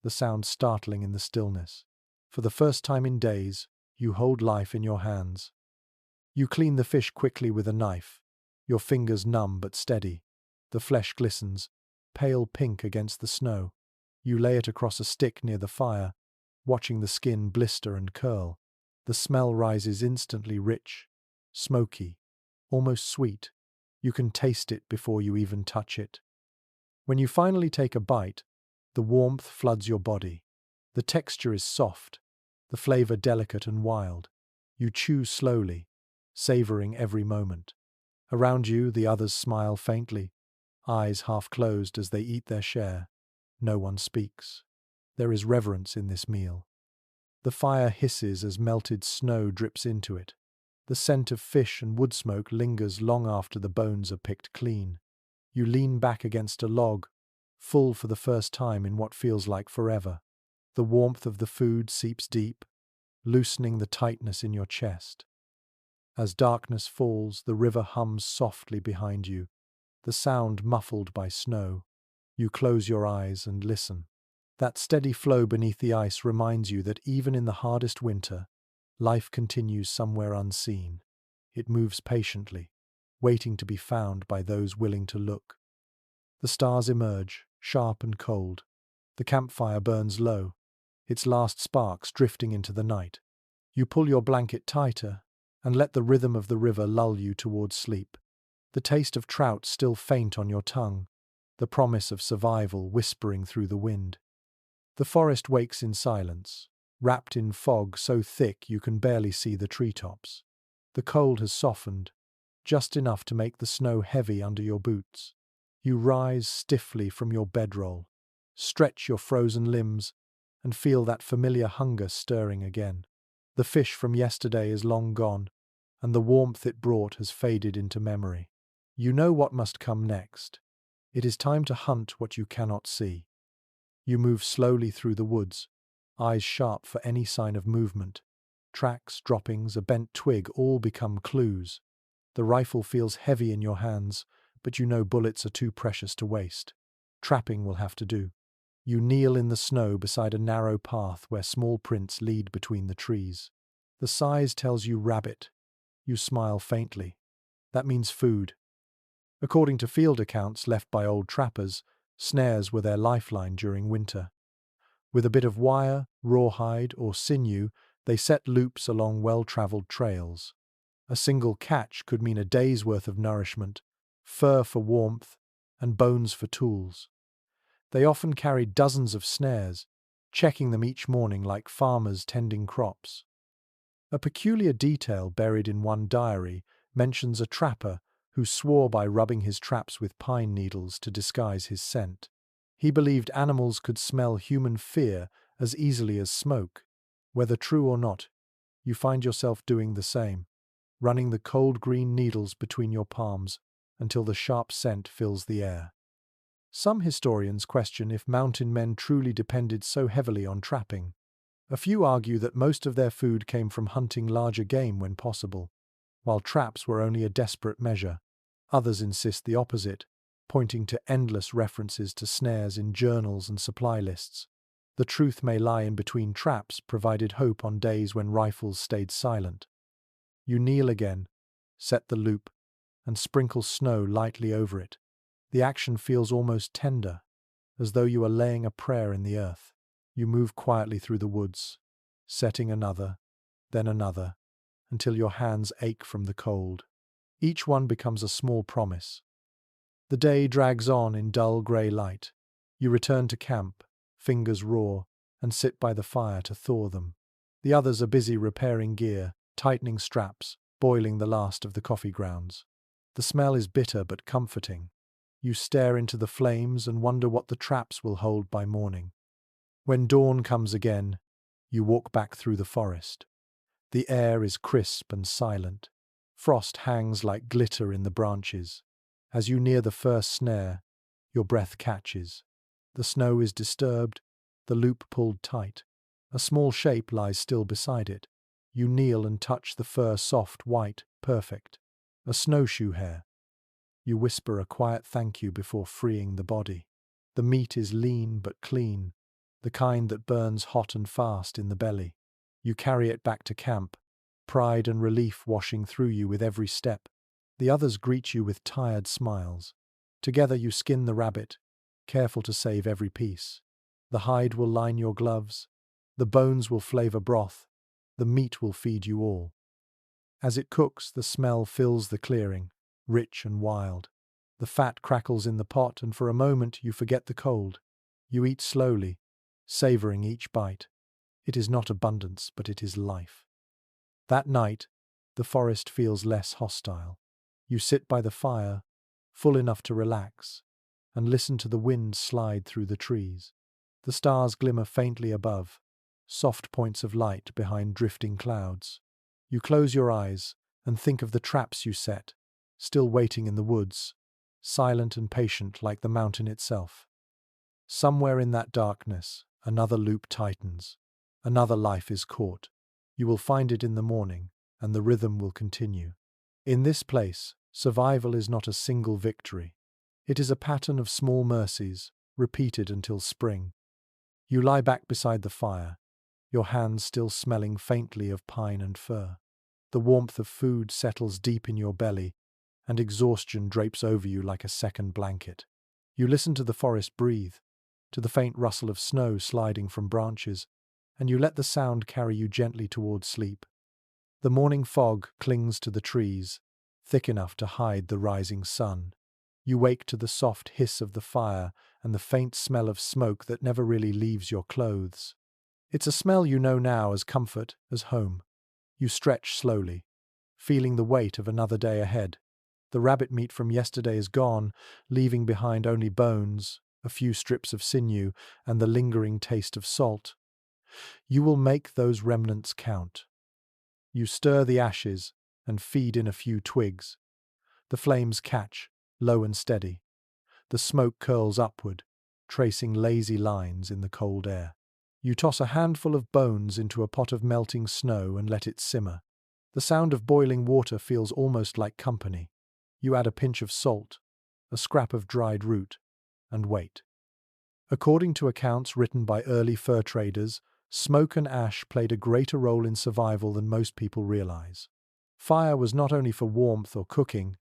the sound startling in the stillness. For the first time in days, you hold life in your hands. You clean the fish quickly with a knife, your fingers numb but steady. The flesh glistens, pale pink against the snow. You lay it across a stick near the fire, watching the skin blister and curl. The smell rises instantly rich, smoky, almost sweet. You can taste it before you even touch it. When you finally take a bite, the warmth floods your body. The texture is soft, the flavor delicate and wild. You chew slowly, savoring every moment. Around you, the others smile faintly, eyes half closed as they eat their share. No one speaks. There is reverence in this meal. The fire hisses as melted snow drips into it. The scent of fish and wood smoke lingers long after the bones are picked clean. You lean back against a log, full for the first time in what feels like forever. The warmth of the food seeps deep, loosening the tightness in your chest. As darkness falls, the river hums softly behind you, the sound muffled by snow. You close your eyes and listen. That steady flow beneath the ice reminds you that even in the hardest winter, life continues somewhere unseen. It moves patiently, waiting to be found by those willing to look. The stars emerge, sharp and cold. The campfire burns low, its last sparks drifting into the night. You pull your blanket tighter and let the rhythm of the river lull you towards sleep. The taste of trout still faint on your tongue, the promise of survival whispering through the wind. The forest wakes in silence, wrapped in fog so thick you can barely see the treetops. The cold has softened, just enough to make the snow heavy under your boots. You rise stiffly from your bedroll, stretch your frozen limbs, and feel that familiar hunger stirring again. The fish from yesterday is long gone, and the warmth it brought has faded into memory. You know what must come next. It is time to hunt what you cannot see. You move slowly through the woods, eyes sharp for any sign of movement. Tracks, droppings, a bent twig all become clues. The rifle feels heavy in your hands, but you know bullets are too precious to waste. Trapping will have to do. You kneel in the snow beside a narrow path where small prints lead between the trees. The size tells you rabbit. You smile faintly. That means food. According to field accounts left by old trappers, snares were their lifeline during winter. With a bit of wire, rawhide, or sinew, they set loops along well-traveled trails. A single catch could mean a day's worth of nourishment, fur for warmth, and bones for tools. They often carried dozens of snares, checking them each morning like farmers tending crops. A peculiar detail buried in one diary mentions a trapper who swore by rubbing his traps with pine needles to disguise his scent. He believed animals could smell human fear as easily as smoke. Whether true or not, you find yourself doing the same, running the cold green needles between your palms until the sharp scent fills the air. Some historians question if mountain men truly depended so heavily on trapping. A few argue that most of their food came from hunting larger game when possible, while traps were only a desperate measure. Others insist the opposite, pointing to endless references to snares in journals and supply lists. The truth may lie in between traps, provided hope on days when rifles stayed silent. You kneel again, set the loop, and sprinkle snow lightly over it. The action feels almost tender, as though you are laying a prayer in the earth. You move quietly through the woods, setting another, then another, until your hands ache from the cold. Each one becomes a small promise. The day drags on in dull grey light. You return to camp, fingers raw, and sit by the fire to thaw them. The others are busy repairing gear, tightening straps, boiling the last of the coffee grounds. The smell is bitter but comforting. You stare into the flames and wonder what the traps will hold by morning. When dawn comes again, you walk back through the forest. The air is crisp and silent. Frost hangs like glitter in the branches, As you near the first snare, your breath catches. The snow is disturbed, the loop pulled tight. A small shape lies still beside it. You kneel and touch the fur, soft, white, perfect. A snowshoe hare. You whisper a quiet thank you before freeing the body. The meat is lean but clean, the kind that burns hot and fast in the belly. You carry it back to camp, pride and relief washing through you with every step. The others greet you with tired smiles. Together you skin the rabbit, careful to save every piece. The hide will line your gloves, the bones will flavor broth, the meat will feed you all. As it cooks, the smell fills the clearing, rich and wild. The fat crackles in the pot, and for a moment you forget the cold. You eat slowly, savoring each bite. It is not abundance, but it is life. That night, the forest feels less hostile. You sit by the fire, full enough to relax, and listen to the wind slide through the trees. The stars glimmer faintly above, soft points of light behind drifting clouds. You close your eyes and think of the traps you set, still waiting in the woods, silent and patient like the mountain itself. Somewhere in that darkness, another loop tightens. Another life is caught. You will find it in the morning, and the rhythm will continue. In this place, survival is not a single victory. It is a pattern of small mercies, repeated until spring. You lie back beside the fire, your hands still smelling faintly of pine and fir. The warmth of food settles deep in your belly, and exhaustion drapes over you like a second blanket. You listen to the forest breathe, to the faint rustle of snow sliding from branches, and you let the sound carry you gently towards sleep. The morning fog clings to the trees, thick enough to hide the rising sun. You wake to the soft hiss of the fire and the faint smell of smoke that never really leaves your clothes. It's a smell you know now as comfort, as home. You stretch slowly, feeling the weight of another day ahead. The rabbit meat from yesterday is gone, leaving behind only bones, a few strips of sinew, and the lingering taste of salt. You will make those remnants count. You stir the ashes and feed in a few twigs. The flames catch, low and steady. The smoke curls upward, tracing lazy lines in the cold air. You toss a handful of bones into a pot of melting snow and let it simmer. The sound of boiling water feels almost like company. You add a pinch of salt, a scrap of dried root, and wait. According to accounts written by early fur traders, smoke and ash played a greater role in survival than most people realize. Fire was not only for warmth or cooking,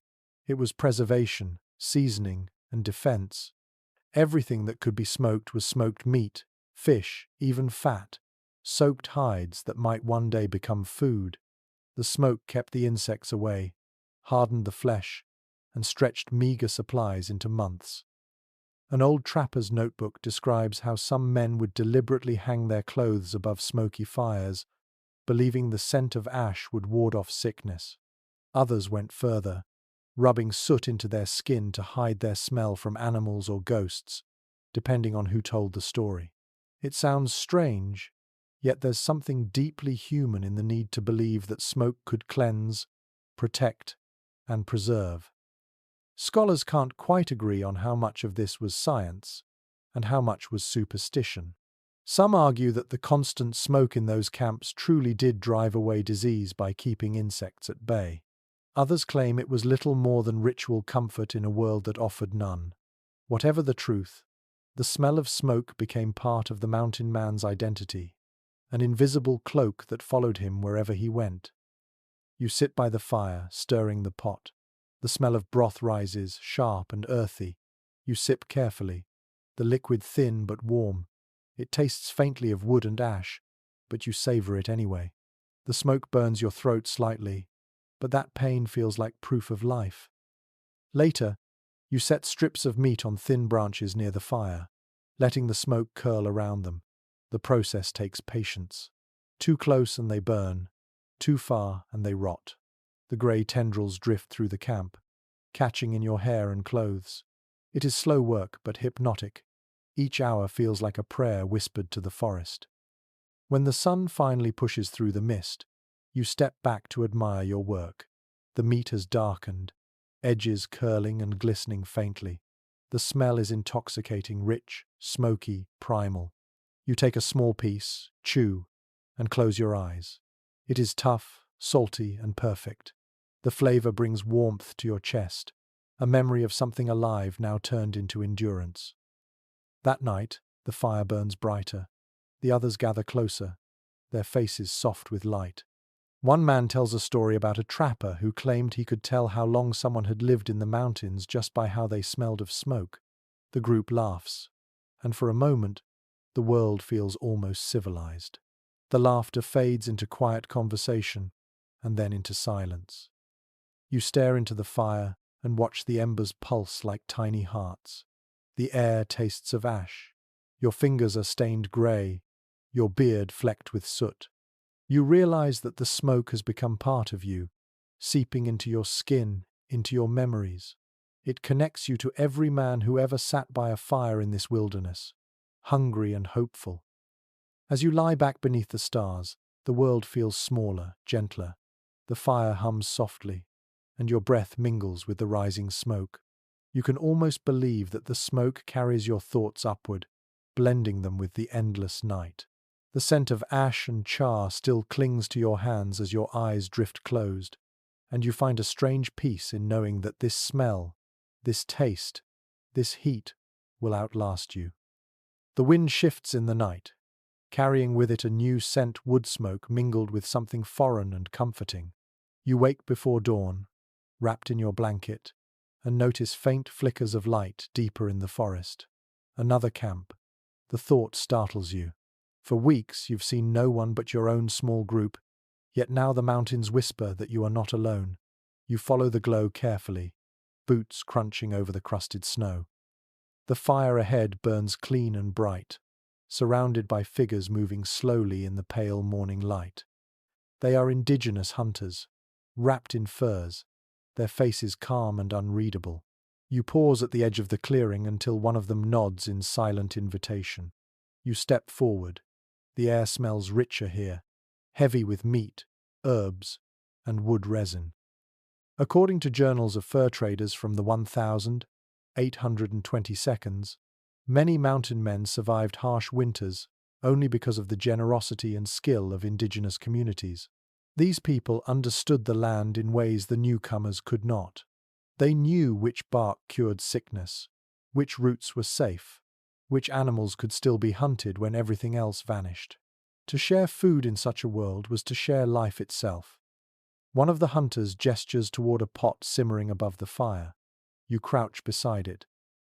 it was preservation, seasoning, and defense. Everything that could be smoked was smoked meat, fish, even fat, soaked hides that might one day become food. The smoke kept the insects away, hardened the flesh, and stretched meager supplies into months. An old trapper's notebook describes how some men would deliberately hang their clothes above smoky fires, believing the scent of ash would ward off sickness. Others went further, rubbing soot into their skin to hide their smell from animals or ghosts, depending on who told the story. It sounds strange, yet there's something deeply human in the need to believe that smoke could cleanse, protect, and preserve. Scholars can't quite agree on how much of this was science and how much was superstition. Some argue that the constant smoke in those camps truly did drive away disease by keeping insects at bay. Others claim it was little more than ritual comfort in a world that offered none. Whatever the truth, the smell of smoke became part of the mountain man's identity, an invisible cloak that followed him wherever he went. You sit by the fire, stirring the pot. The smell of broth rises, sharp and earthy. You sip carefully, the liquid thin but warm. It tastes faintly of wood and ash, but you savor it anyway. The smoke burns your throat slightly, but that pain feels like proof of life. Later, you set strips of meat on thin branches near the fire, letting the smoke curl around them. The process takes patience. Too close and they burn, too far and they rot. The grey tendrils drift through the camp, catching in your hair and clothes. It is slow work, but hypnotic. Each hour feels like a prayer whispered to the forest. When the sun finally pushes through the mist, you step back to admire your work. The meat has darkened, edges curling and glistening faintly. The smell is intoxicating, rich, smoky, primal. You take a small piece, chew, and close your eyes. It is tough, salty, and perfect. The flavor brings warmth to your chest, a memory of something alive now turned into endurance. That night, the fire burns brighter. The others gather closer, their faces soft with light. One man tells a story about a trapper who claimed he could tell how long someone had lived in the mountains just by how they smelled of smoke. The group laughs, and for a moment, the world feels almost civilized. The laughter fades into quiet conversation, and then into silence. You stare into the fire and watch the embers pulse like tiny hearts. The air tastes of ash. Your fingers are stained grey, your beard flecked with soot. You realize that the smoke has become part of you, seeping into your skin, into your memories. It connects you to every man who ever sat by a fire in this wilderness, hungry and hopeful. As you lie back beneath the stars, the world feels smaller, gentler. The fire hums softly, and your breath mingles with the rising smoke. You can almost believe that the smoke carries your thoughts upward, blending them with the endless night. The scent of ash and char still clings to your hands as your eyes drift closed, and you find a strange peace in knowing that this smell, this taste, this heat will outlast you. The wind shifts in the night, carrying with it a new scent, wood smoke mingled with something foreign and comforting. You wake before dawn, wrapped in your blanket, and notice faint flickers of light deeper in the forest. Another camp. The thought startles you. For weeks you've seen no one but your own small group, yet now the mountains whisper that you are not alone. You follow the glow carefully, boots crunching over the crusted snow. The fire ahead burns clean and bright, surrounded by figures moving slowly in the pale morning light. They are indigenous hunters, wrapped in furs, their faces calm and unreadable. You pause at the edge of the clearing until one of them nods in silent invitation. You step forward. The air smells richer here, heavy with meat, herbs, and wood resin. According to journals of fur traders from the 1822nd, many mountain men survived harsh winters only because of the generosity and skill of indigenous communities. These people understood the land in ways the newcomers could not. They knew which bark cured sickness, which roots were safe, which animals could still be hunted when everything else vanished. To share food in such a world was to share life itself. One of the hunters gestures toward a pot simmering above the fire. You crouch beside it,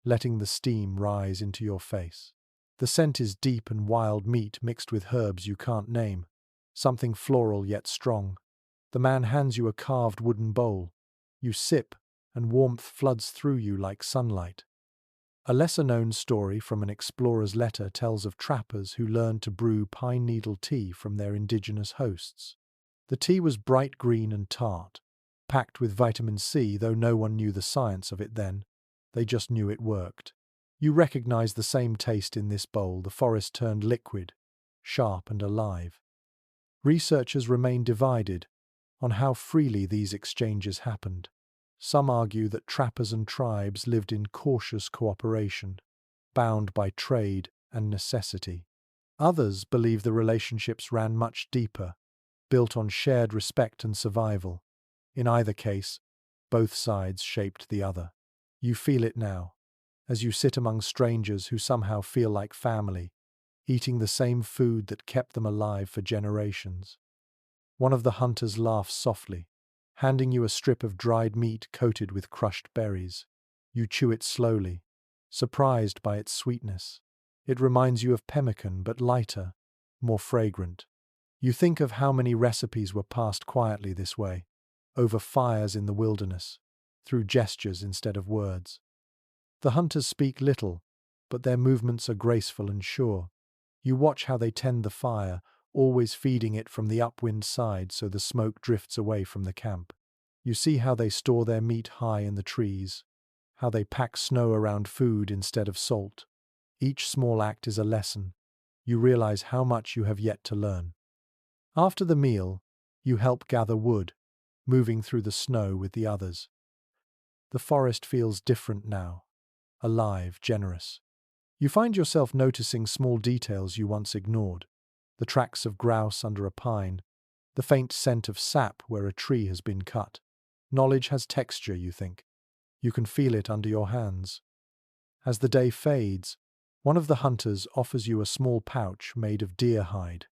letting the steam rise into your face. The scent is deep and wild meat mixed with herbs you can't name, something floral yet strong. The man hands you a carved wooden bowl. You sip, and warmth floods through you like sunlight. A lesser-known story from an explorer's letter tells of trappers who learned to brew pine needle tea from their indigenous hosts. The tea was bright green and tart, packed with vitamin C, though no one knew the science of it then. They just knew it worked. You recognize the same taste in this bowl. The forest turned liquid, sharp and alive. Researchers remain divided on how freely these exchanges happened. Some argue that trappers and tribes lived in cautious cooperation, bound by trade and necessity. Others believe the relationships ran much deeper, built on shared respect and survival. In either case, both sides shaped the other. You feel it now, as you sit among strangers who somehow feel like family, eating the same food that kept them alive for generations. One of the hunters laughs softly, handing you a strip of dried meat coated with crushed berries. You chew it slowly, surprised by its sweetness. It reminds you of pemmican, but lighter, more fragrant. You think of how many recipes were passed quietly this way, over fires in the wilderness, through gestures instead of words. The hunters speak little, but their movements are graceful and sure. You watch how they tend the fire, always feeding it from the upwind side so the smoke drifts away from the camp. You see how they store their meat high in the trees, how they pack snow around food instead of salt. Each small act is a lesson. You realize how much you have yet to learn. After the meal, you help gather wood, moving through the snow with the others. The forest feels different now, alive, generous. You find yourself noticing small details you once ignored. The tracks of grouse under a pine, the faint scent of sap where a tree has been cut. Knowledge has texture, you think. You can feel it under your hands. As the day fades, one of the hunters offers you a small pouch made of deer hide.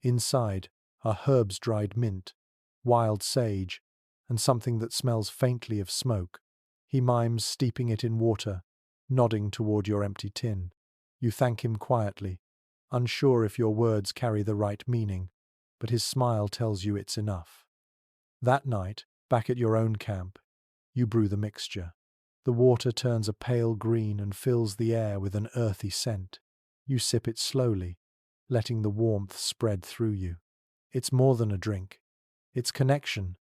Inside are herbs, dried mint, wild sage, and something that smells faintly of smoke. He mimes steeping it in water, nodding toward your empty tin. You thank him quietly, unsure if your words carry the right meaning, but his smile tells you it's enough. That night, back at your own camp, you brew the mixture. The water turns a pale green and fills the air with an earthy scent. You sip it slowly, letting the warmth spread through you. It's more than a drink. It's connection,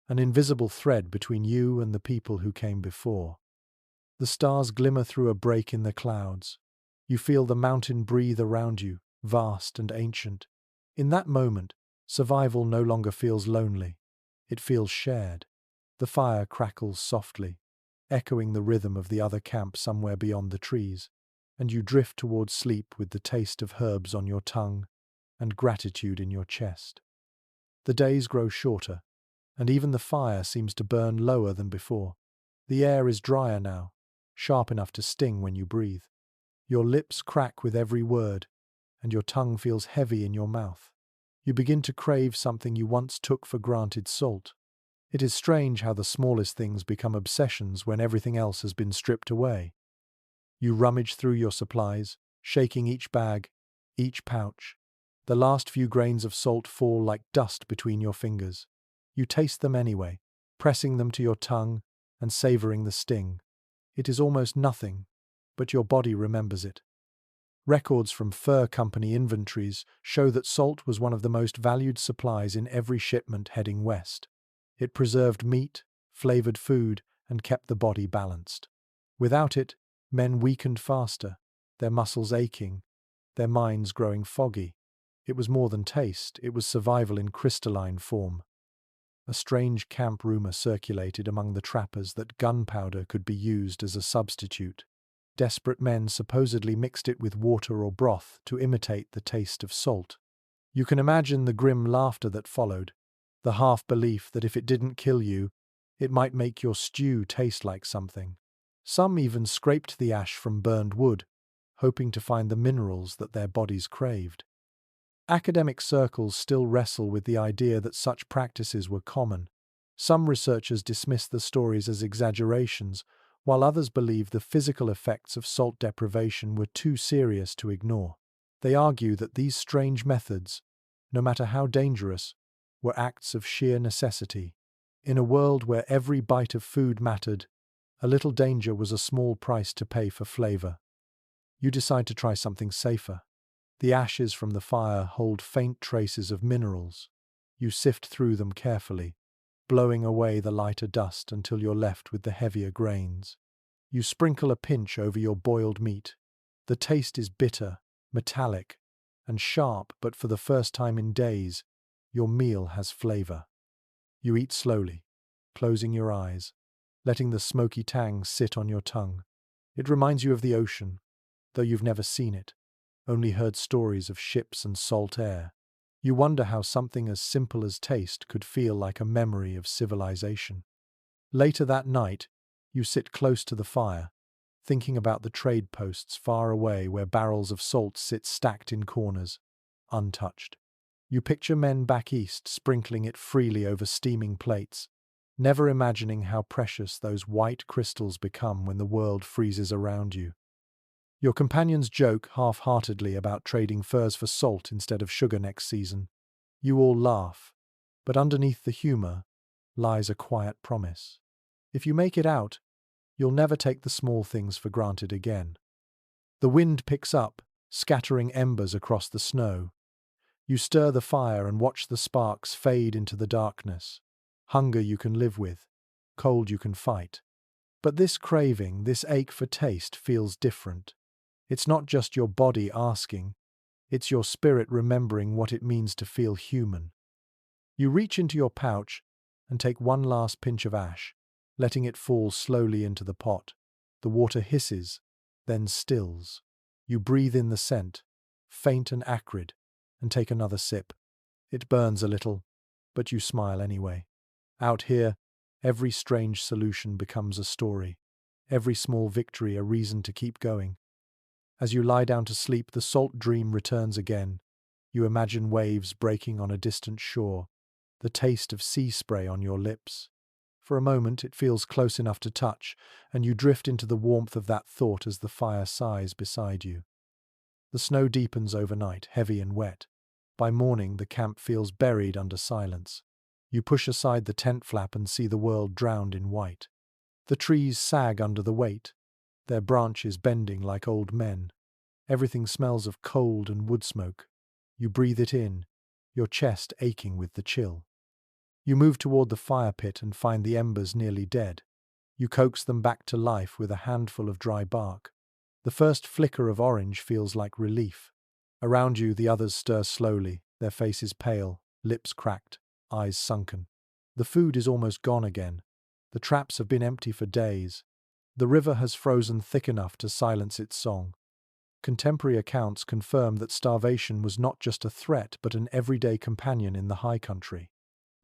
an invisible thread between you and the people who came before. The stars glimmer through a break in the clouds. You feel the mountain breathe around you, vast and ancient. In that moment, survival no longer feels lonely. It feels shared. The fire crackles softly, echoing the rhythm of the other camp somewhere beyond the trees, and you drift towards sleep with the taste of herbs on your tongue and gratitude in your chest. The days grow shorter, and even the fire seems to burn lower than before. The air is drier now, sharp enough to sting when you breathe. Your lips crack with every word, and your tongue feels heavy in your mouth. You begin to crave something you once took for granted: salt. It is strange how the smallest things become obsessions when everything else has been stripped away. You rummage through your supplies, shaking each bag, each pouch. The last few grains of salt fall like dust between your fingers. You taste them anyway, pressing them to your tongue and savoring the sting. It is almost nothing, but your body remembers it. Records from fur company inventories show that salt was one of the most valued supplies in every shipment heading west. It preserved meat, flavored food, and kept the body balanced. Without it, men weakened faster, their muscles aching, their minds growing foggy. It was more than taste, it was survival in crystalline form. A strange camp rumor circulated among the trappers that gunpowder could be used as a substitute. Desperate men supposedly mixed it with water or broth to imitate the taste of salt. You can imagine the grim laughter that followed, the half-belief that if it didn't kill you, it might make your stew taste like something. Some even scraped the ash from burned wood, hoping to find the minerals that their bodies craved. Academic circles still wrestle with the idea that such practices were common. Some researchers dismiss the stories as exaggerations, while others believe the physical effects of salt deprivation were too serious to ignore. They argue that these strange methods, no matter how dangerous, were acts of sheer necessity. In a world where every bite of food mattered, a little danger was a small price to pay for flavor. You decide to try something safer. The ashes from the fire hold faint traces of minerals. You sift through them carefully, blowing away the lighter dust until you're left with the heavier grains. You sprinkle a pinch over your boiled meat. The taste is bitter, metallic, and sharp, but for the first time in days, your meal has flavor. You eat slowly, closing your eyes, letting the smoky tang sit on your tongue. It reminds you of the ocean, though you've never seen it, only heard stories of ships and salt air. You wonder how something as simple as taste could feel like a memory of civilization. Later that night, you sit close to the fire, thinking about the trade posts far away where barrels of salt sit stacked in corners, untouched. You picture men back east sprinkling it freely over steaming plates, never imagining how precious those white crystals become when the world freezes around you. Your companions joke half-heartedly about trading furs for salt instead of sugar next season. You all laugh, but underneath the humor lies a quiet promise. If you make it out, you'll never take the small things for granted again. The wind picks up, scattering embers across the snow. You stir the fire and watch the sparks fade into the darkness. Hunger you can live with, cold you can fight. But this craving, this ache for taste feels different. It's not just your body asking, it's your spirit remembering what it means to feel human. You reach into your pouch and take one last pinch of ash, letting it fall slowly into the pot. The water hisses, then stills. You breathe in the scent, faint and acrid, and take another sip. It burns a little, but you smile anyway. Out here, every strange solution becomes a story. Every small victory a reason to keep going. As you lie down to sleep, the salt dream returns again. You imagine waves breaking on a distant shore, the taste of sea spray on your lips. For a moment it feels close enough to touch, and you drift into the warmth of that thought as the fire sighs beside you. The snow deepens overnight, heavy and wet. By morning the camp feels buried under silence. You push aside the tent flap and see the world drowned in white. The trees sag under the weight, their branches bending like old men. Everything smells of cold and wood smoke. You breathe it in, your chest aching with the chill. You move toward the fire pit and find the embers nearly dead. You coax them back to life with a handful of dry bark. The first flicker of orange feels like relief. Around you, the others stir slowly, their faces pale, lips cracked, eyes sunken. The food is almost gone again. The traps have been empty for days. The river has frozen thick enough to silence its song. Contemporary accounts confirm that starvation was not just a threat but an everyday companion in the high country.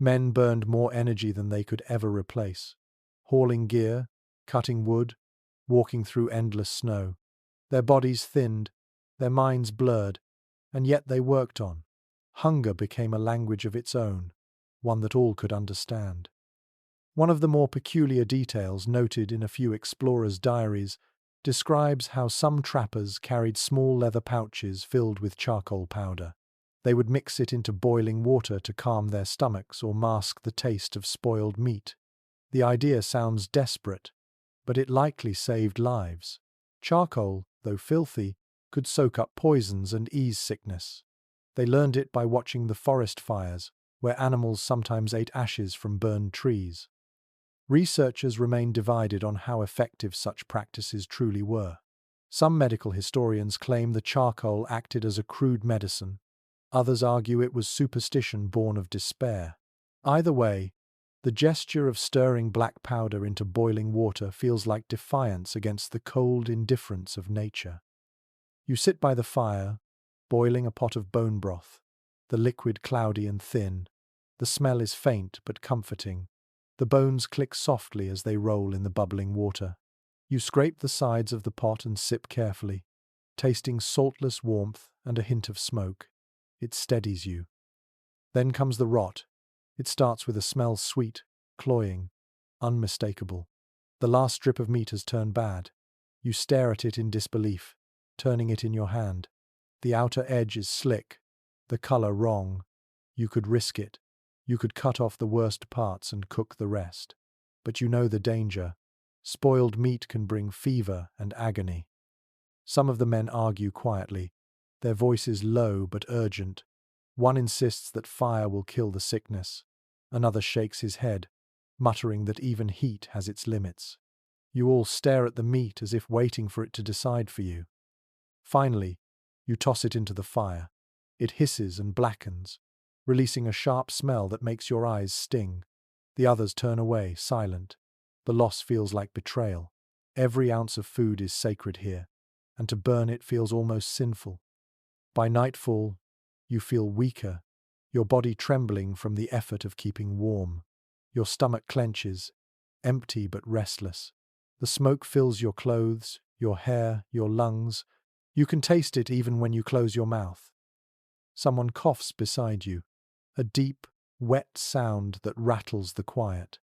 Men burned more energy than they could ever replace. Hauling gear, cutting wood, walking through endless snow. Their bodies thinned, their minds blurred, and yet they worked on. Hunger became a language of its own, one that all could understand. One of the more peculiar details noted in a few explorers' diaries describes how some trappers carried small leather pouches filled with charcoal powder. They would mix it into boiling water to calm their stomachs or mask the taste of spoiled meat. The idea sounds desperate, but it likely saved lives. Charcoal, though filthy, could soak up poisons and ease sickness. They learned it by watching the forest fires, where animals sometimes ate ashes from burned trees. Researchers remain divided on how effective such practices truly were. Some medical historians claim the charcoal acted as a crude medicine. Others argue it was superstition born of despair. Either way, the gesture of stirring black powder into boiling water feels like defiance against the cold indifference of nature. You sit by the fire, boiling a pot of bone broth, the liquid cloudy and thin. The smell is faint but comforting. The bones click softly as they roll in the bubbling water. You scrape the sides of the pot and sip carefully, tasting saltless warmth and a hint of smoke. It steadies you. Then comes the rot. It starts with a smell sweet, cloying, unmistakable. The last strip of meat has turned bad. You stare at it in disbelief, turning it in your hand. The outer edge is slick, the color wrong. You could risk it. You could cut off the worst parts and cook the rest. But you know the danger. Spoiled meat can bring fever and agony. Some of the men argue quietly, their voices low but urgent. One insists that fire will kill the sickness. Another shakes his head, muttering that even heat has its limits. You all stare at the meat as if waiting for it to decide for you. Finally, you toss it into the fire. It hisses and blackens, releasing a sharp smell that makes your eyes sting. The others turn away, silent. The loss feels like betrayal. Every ounce of food is sacred here, and to burn it feels almost sinful. By nightfall, you feel weaker, your body trembling from the effort of keeping warm. Your stomach clenches, empty but restless. The smoke fills your clothes, your hair, your lungs. You can taste it even when you close your mouth. Someone coughs beside you, a deep, wet sound that rattles the quiet.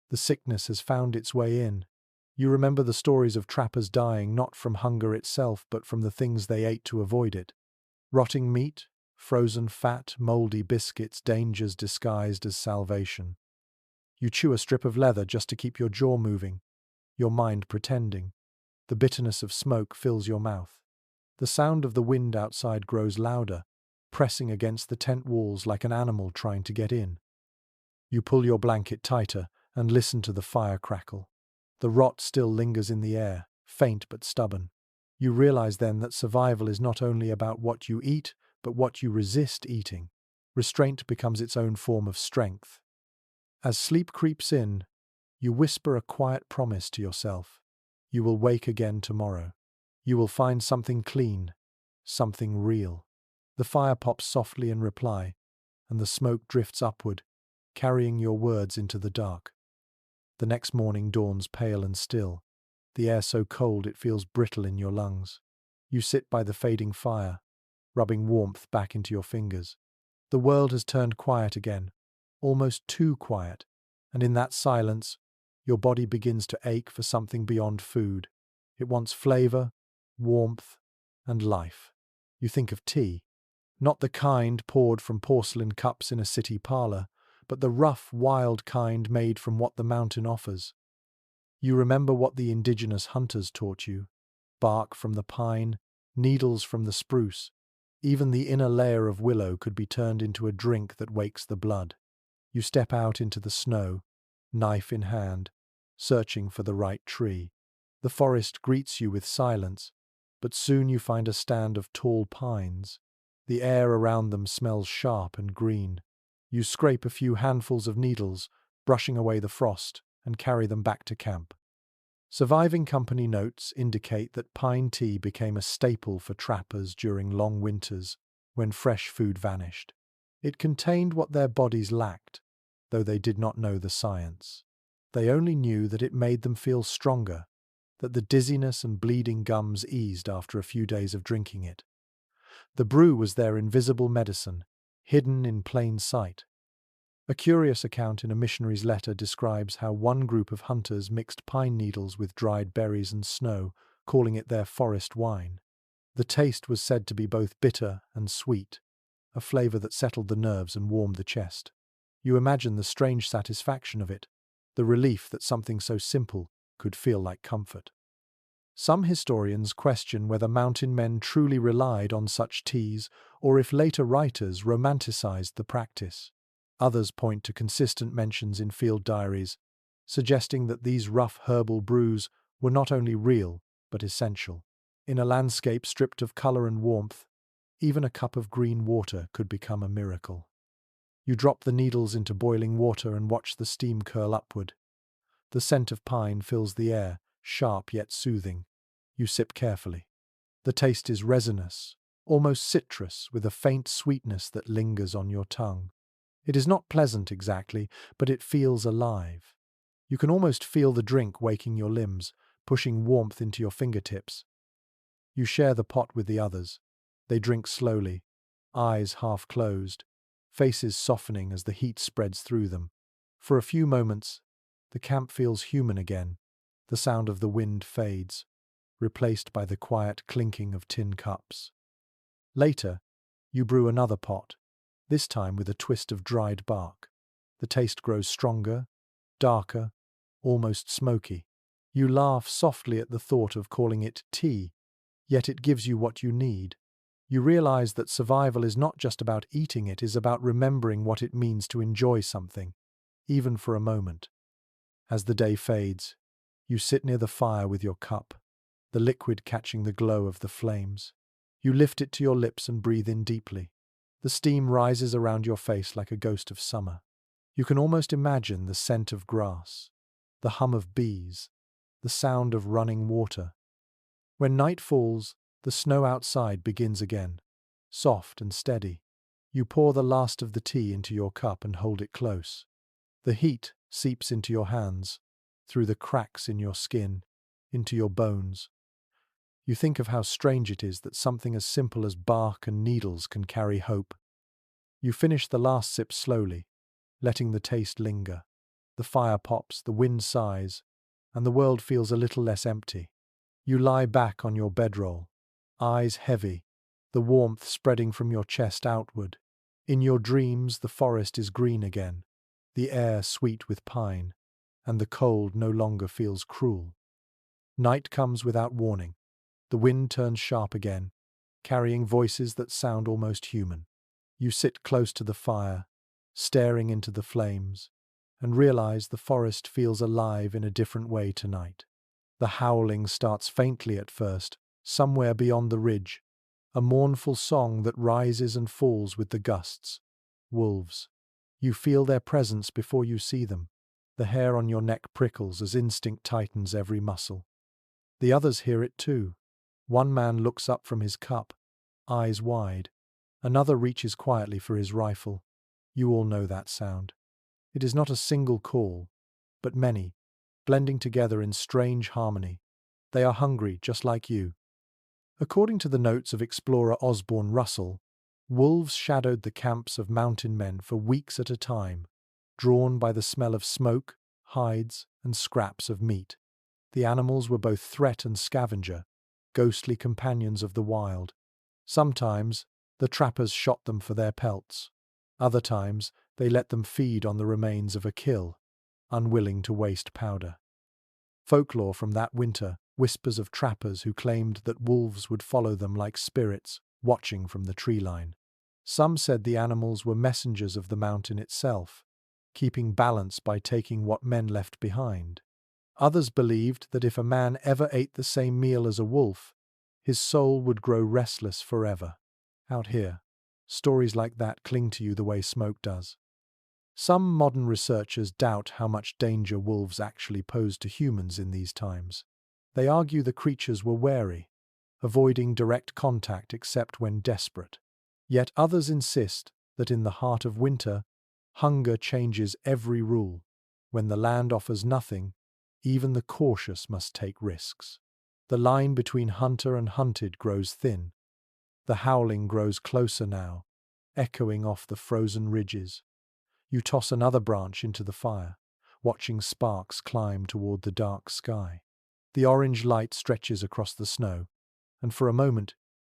The sickness has found its way in. You remember the stories of trappers dying not from hunger itself but from the things they ate to avoid it. Rotting meat, frozen fat, moldy biscuits, dangers disguised as salvation. You chew a strip of leather just to keep your jaw moving, your mind pretending. The bitterness of smoke fills your mouth. The sound of the wind outside grows louder, pressing against the tent walls like an animal trying to get in. You pull your blanket tighter and listen to the fire crackle. The rot still lingers in the air, faint but stubborn. You realize then that survival is not only about what you eat, but what you resist eating. Restraint becomes its own form of strength. As sleep creeps in, You whisper a quiet promise to yourself. You will wake again tomorrow. You will find something clean, something real. The fire pops softly in reply, and the smoke drifts upward, carrying your words into the dark. The next morning dawns pale and still, the air so cold it feels brittle in your lungs. You sit by the fading fire, rubbing warmth back into your fingers. The world has turned quiet again, almost too quiet, and in that silence, your body begins to ache for something beyond food. It wants flavor, warmth, and life. You think of tea, not the kind poured from porcelain cups in a city parlor, but the rough, wild kind made from what the mountain offers. You remember what the indigenous hunters taught you: bark from the pine, needles from the spruce. Even the inner layer of willow could be turned into a drink that wakes the blood. You step out into the snow, knife in hand, searching for the right tree. The forest greets you with silence, but soon you find a stand of tall pines. The air around them smells sharp and green. You scrape a few handfuls of needles, brushing away the frost, and carry them back to camp. Surviving company notes indicate that pine tea became a staple for trappers during long winters when fresh food vanished. It contained what their bodies lacked, though they did not know the science. They only knew that it made them feel stronger, that the dizziness and bleeding gums eased after a few days of drinking it. The brew was their invisible medicine, hidden in plain sight. A curious account in a missionary's letter describes how one group of hunters mixed pine needles with dried berries and snow, calling it their forest wine. The taste was said to be both bitter and sweet, a flavor that settled the nerves and warmed the chest. You imagine the strange satisfaction of it, the relief that something so simple could feel like comfort. Some historians question whether mountain men truly relied on such teas or if later writers romanticized the practice. Others point to consistent mentions in field diaries, suggesting that these rough herbal brews were not only real, but essential. In a landscape stripped of color and warmth, even a cup of green water could become a miracle. You drop the needles into boiling water and watch the steam curl upward. The scent of pine fills the air, sharp yet soothing. You sip carefully. The taste is resinous, almost citrus, with a faint sweetness that lingers on your tongue. It is not pleasant exactly, but it feels alive. You can almost feel the drink waking your limbs, pushing warmth into your fingertips. You share the pot with the others. They drink slowly, eyes half closed, faces softening as the heat spreads through them. For a few moments, the camp feels human again. The sound of the wind fades, replaced by the quiet clinking of tin cups. Later, you brew another pot, this time with a twist of dried bark. The taste grows stronger, darker, almost smoky. You laugh softly at the thought of calling it tea, yet it gives you what you need. You realize that survival is not just about eating, it is about remembering what it means to enjoy something, even for a moment. As the day fades, you sit near the fire with your cup, the liquid catching the glow of the flames. You lift it to your lips and breathe in deeply. The steam rises around your face like a ghost of summer. You can almost imagine the scent of grass, the hum of bees, the sound of running water. When night falls, the snow outside begins again, soft and steady. You pour the last of the tea into your cup and hold it close. The heat seeps into your hands, through the cracks in your skin, into your bones. You think of how strange it is that something as simple as bark and needles can carry hope. You finish the last sip slowly, letting the taste linger. The fire pops, the wind sighs, and the world feels a little less empty. You lie back on your bedroll, eyes heavy, the warmth spreading from your chest outward. In your dreams, the forest is green again, the air sweet with pine, and the cold no longer feels cruel. Night comes without warning. The wind turns sharp again, carrying voices that sound almost human. You sit close to the fire, staring into the flames, and realize the forest feels alive in a different way tonight. The howling starts faintly at first, somewhere beyond the ridge, a mournful song that rises and falls with the gusts. Wolves. You feel their presence before you see them. The hair on your neck prickles as instinct tightens every muscle. The others hear it too. One man looks up from his cup, eyes wide. Another reaches quietly for his rifle. You all know that sound. It is not a single call, but many, blending together in strange harmony. They are hungry, just like you. According to the notes of explorer Osborne Russell, wolves shadowed the camps of mountain men for weeks at a time, drawn by the smell of smoke, hides, and scraps of meat. The animals were both threat and scavenger, ghostly companions of the wild. Sometimes, the trappers shot them for their pelts. Other times, they let them feed on the remains of a kill, unwilling to waste powder. Folklore from that winter whispers of trappers who claimed that wolves would follow them like spirits, watching from the tree line. Some said the animals were messengers of the mountain itself, keeping balance by taking what men left behind. Others believed that if a man ever ate the same meal as a wolf, his soul would grow restless forever. Out here, stories like that cling to you the way smoke does. Some modern researchers doubt how much danger wolves actually pose to humans in these times. They argue the creatures were wary, avoiding direct contact except when desperate. Yet others insist that in the heart of winter, hunger changes every rule. When the land offers nothing, even the cautious must take risks. The line between hunter and hunted grows thin. The howling grows closer now, echoing off the frozen ridges. You toss another branch into the fire, watching sparks climb toward the dark sky. The orange light stretches across the snow, and for a moment,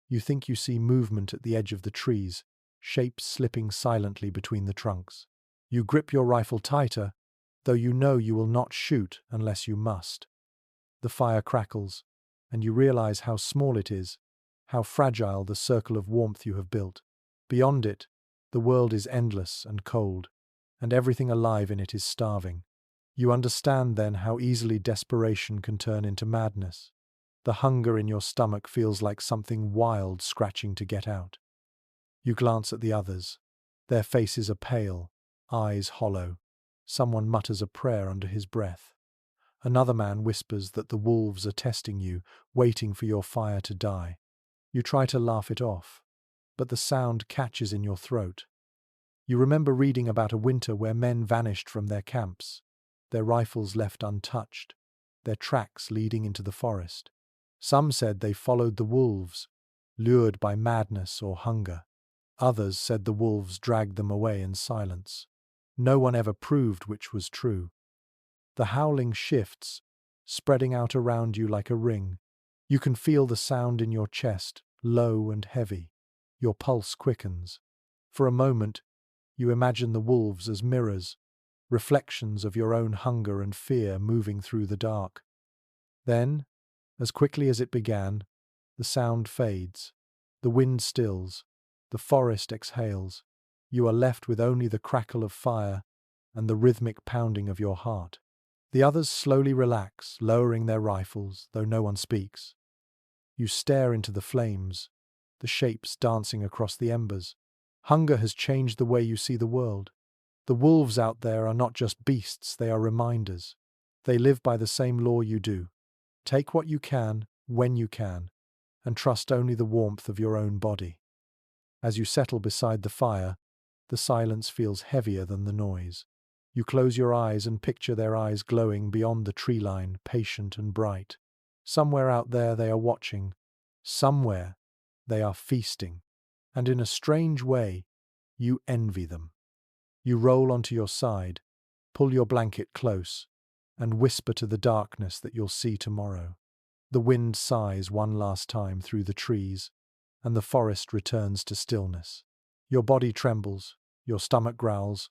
you think you see movement at the edge of the trees, shapes slipping silently between the trunks. You grip your rifle tighter, though you know you will not shoot unless you must. The fire crackles, and you realize how small it is, how fragile the circle of warmth you have built. Beyond it, the world is endless and cold, and everything alive in it is starving. You understand then how easily desperation can turn into madness. The hunger in your stomach feels like something wild scratching to get out. You glance at the others. Their faces are pale, eyes hollow. Someone mutters a prayer under his breath. Another man whispers that the wolves are testing you, waiting for your fire to die. You try to laugh it off, but the sound catches in your throat. You remember reading about a winter where men vanished from their camps, their rifles left untouched, their tracks leading into the forest. Some said they followed the wolves, lured by madness or hunger. Others said the wolves dragged them away in silence. No one ever proved which was true. The howling shifts, spreading out around you like a ring. You can feel the sound in your chest, low and heavy. Your pulse quickens. For a moment, you imagine the wolves as mirrors, reflections of your own hunger and fear moving through the dark. Then, as quickly as it began, the sound fades. The wind stills. The forest exhales. You are left with only the crackle of fire and the rhythmic pounding of your heart. The others slowly relax, lowering their rifles, though no one speaks. You stare into the flames, the shapes dancing across the embers. Hunger has changed the way you see the world. The wolves out there are not just beasts, they are reminders. They live by the same law you do. Take what you can, when you can, and trust only the warmth of your own body. As you settle beside the fire, the silence feels heavier than the noise. You close your eyes and picture their eyes glowing beyond the tree line, patient and bright. Somewhere out there they are watching. Somewhere they are feasting. And in a strange way, you envy them. You roll onto your side, pull your blanket close, and whisper to the darkness that you'll see tomorrow. The wind sighs one last time through the trees, and the forest returns to stillness. Your body trembles, your stomach growls,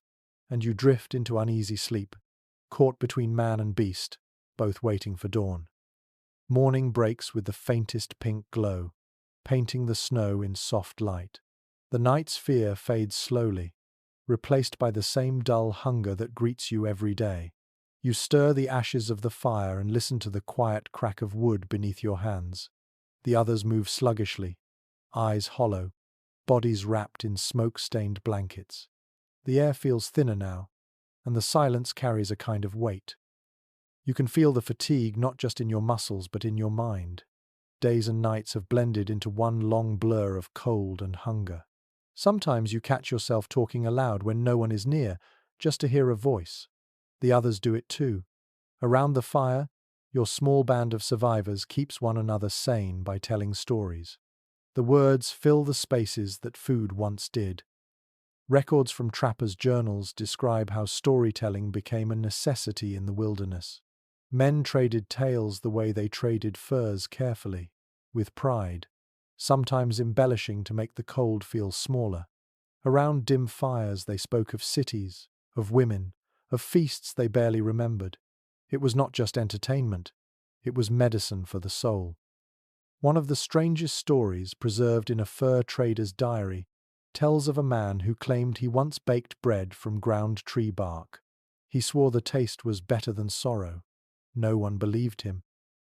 and you drift into uneasy sleep, caught between man and beast, both waiting for dawn. Morning breaks with the faintest pink glow, painting the snow in soft light. The night's fear fades slowly, replaced by the same dull hunger that greets you every day. You stir the ashes of the fire and listen to the quiet crack of wood beneath your hands. The others move sluggishly, eyes hollow, bodies wrapped in smoke-stained blankets. The air feels thinner now, and the silence carries a kind of weight. You can feel the fatigue not just in your muscles but in your mind. Days and nights have blended into one long blur of cold and hunger. Sometimes you catch yourself talking aloud when no one is near, just to hear a voice. The others do it too. Around the fire, your small band of survivors keeps one another sane by telling stories. The words fill the spaces that food once did. Records from trappers' journals describe how storytelling became a necessity in the wilderness. Men traded tales the way they traded furs carefully, with pride, sometimes embellishing to make the cold feel smaller. Around dim fires they spoke of cities, of women, of feasts they barely remembered. It was not just entertainment, it was medicine for the soul. One of the strangest stories preserved in a fur trader's diary tells of a man who claimed he once baked bread from ground tree bark. He swore the taste was better than sorrow. No one believed him,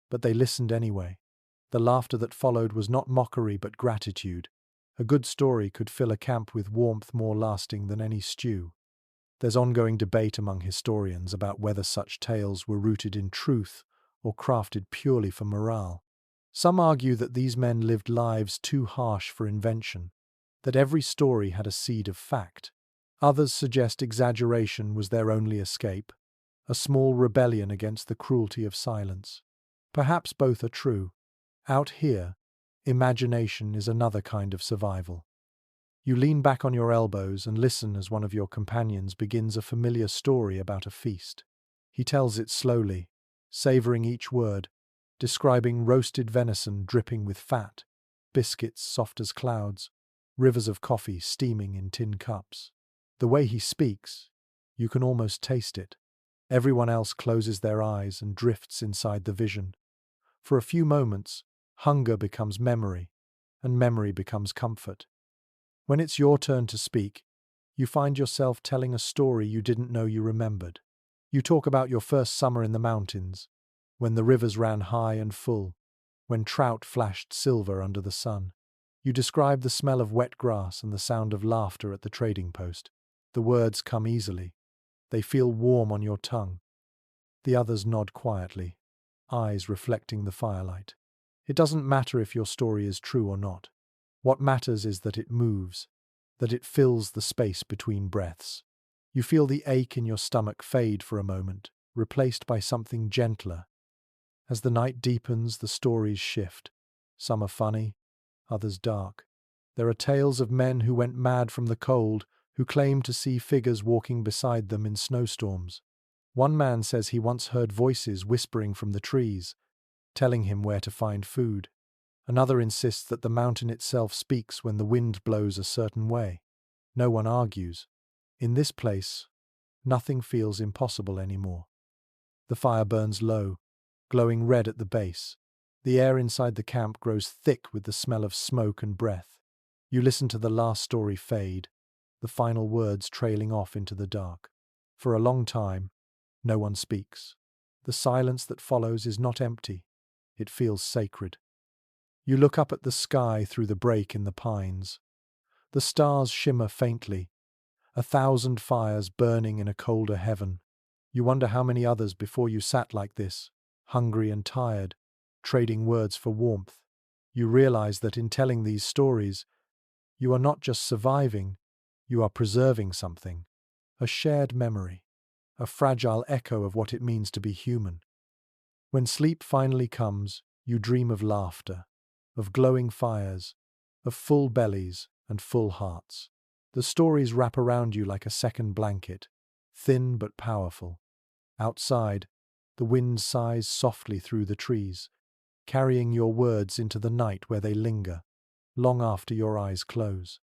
but they listened anyway. The laughter that followed was not mockery but gratitude. A good story could fill a camp with warmth more lasting than any stew. There's ongoing debate among historians about whether such tales were rooted in truth or crafted purely for morale. Some argue that these men lived lives too harsh for invention, that every story had a seed of fact. Others suggest exaggeration was their only escape, a small rebellion against the cruelty of silence. Perhaps both are true. Out here, imagination is another kind of survival. You lean back on your elbows and listen as one of your companions begins a familiar story about a feast. He tells it slowly, savoring each word, describing roasted venison dripping with fat, biscuits soft as clouds, rivers of coffee steaming in tin cups. The way he speaks, you can almost taste it. Everyone else closes their eyes and drifts inside the vision. For a few moments, hunger becomes memory, and memory becomes comfort. When it's your turn to speak, you find yourself telling a story you didn't know you remembered. You talk about your first summer in the mountains, when the rivers ran high and full, when trout flashed silver under the sun. You describe the smell of wet grass and the sound of laughter at the trading post. The words come easily. They feel warm on your tongue. The others nod quietly, eyes reflecting the firelight. It doesn't matter if your story is true or not. What matters is that it moves, that it fills the space between breaths. You feel the ache in your stomach fade for a moment, replaced by something gentler. As the night deepens, the stories shift. Some are funny, others dark. There are tales of men who went mad from the cold, who claimed to see figures walking beside them in snowstorms. One man says he once heard voices whispering from the trees, telling him where to find food. Another insists that the mountain itself speaks when the wind blows a certain way. No one argues. In this place, nothing feels impossible anymore. The fire burns low, glowing red at the base. The air inside the camp grows thick with the smell of smoke and breath. You listen to the last story fade, the final words trailing off into the dark. For a long time, no one speaks. The silence that follows is not empty. It feels sacred. You look up at the sky through the break in the pines. The stars shimmer faintly, 1,000 fires burning in a colder heaven. You wonder how many others before you sat like this, hungry and tired, trading words for warmth. You realize that in telling these stories, you are not just surviving, you are preserving something, a shared memory, a fragile echo of what it means to be human. When sleep finally comes, you dream of laughter, of glowing fires, of full bellies and full hearts. The stories wrap around you like a second blanket, thin but powerful. Outside, the wind sighs softly through the trees, carrying your words into the night where they linger, long after your eyes close.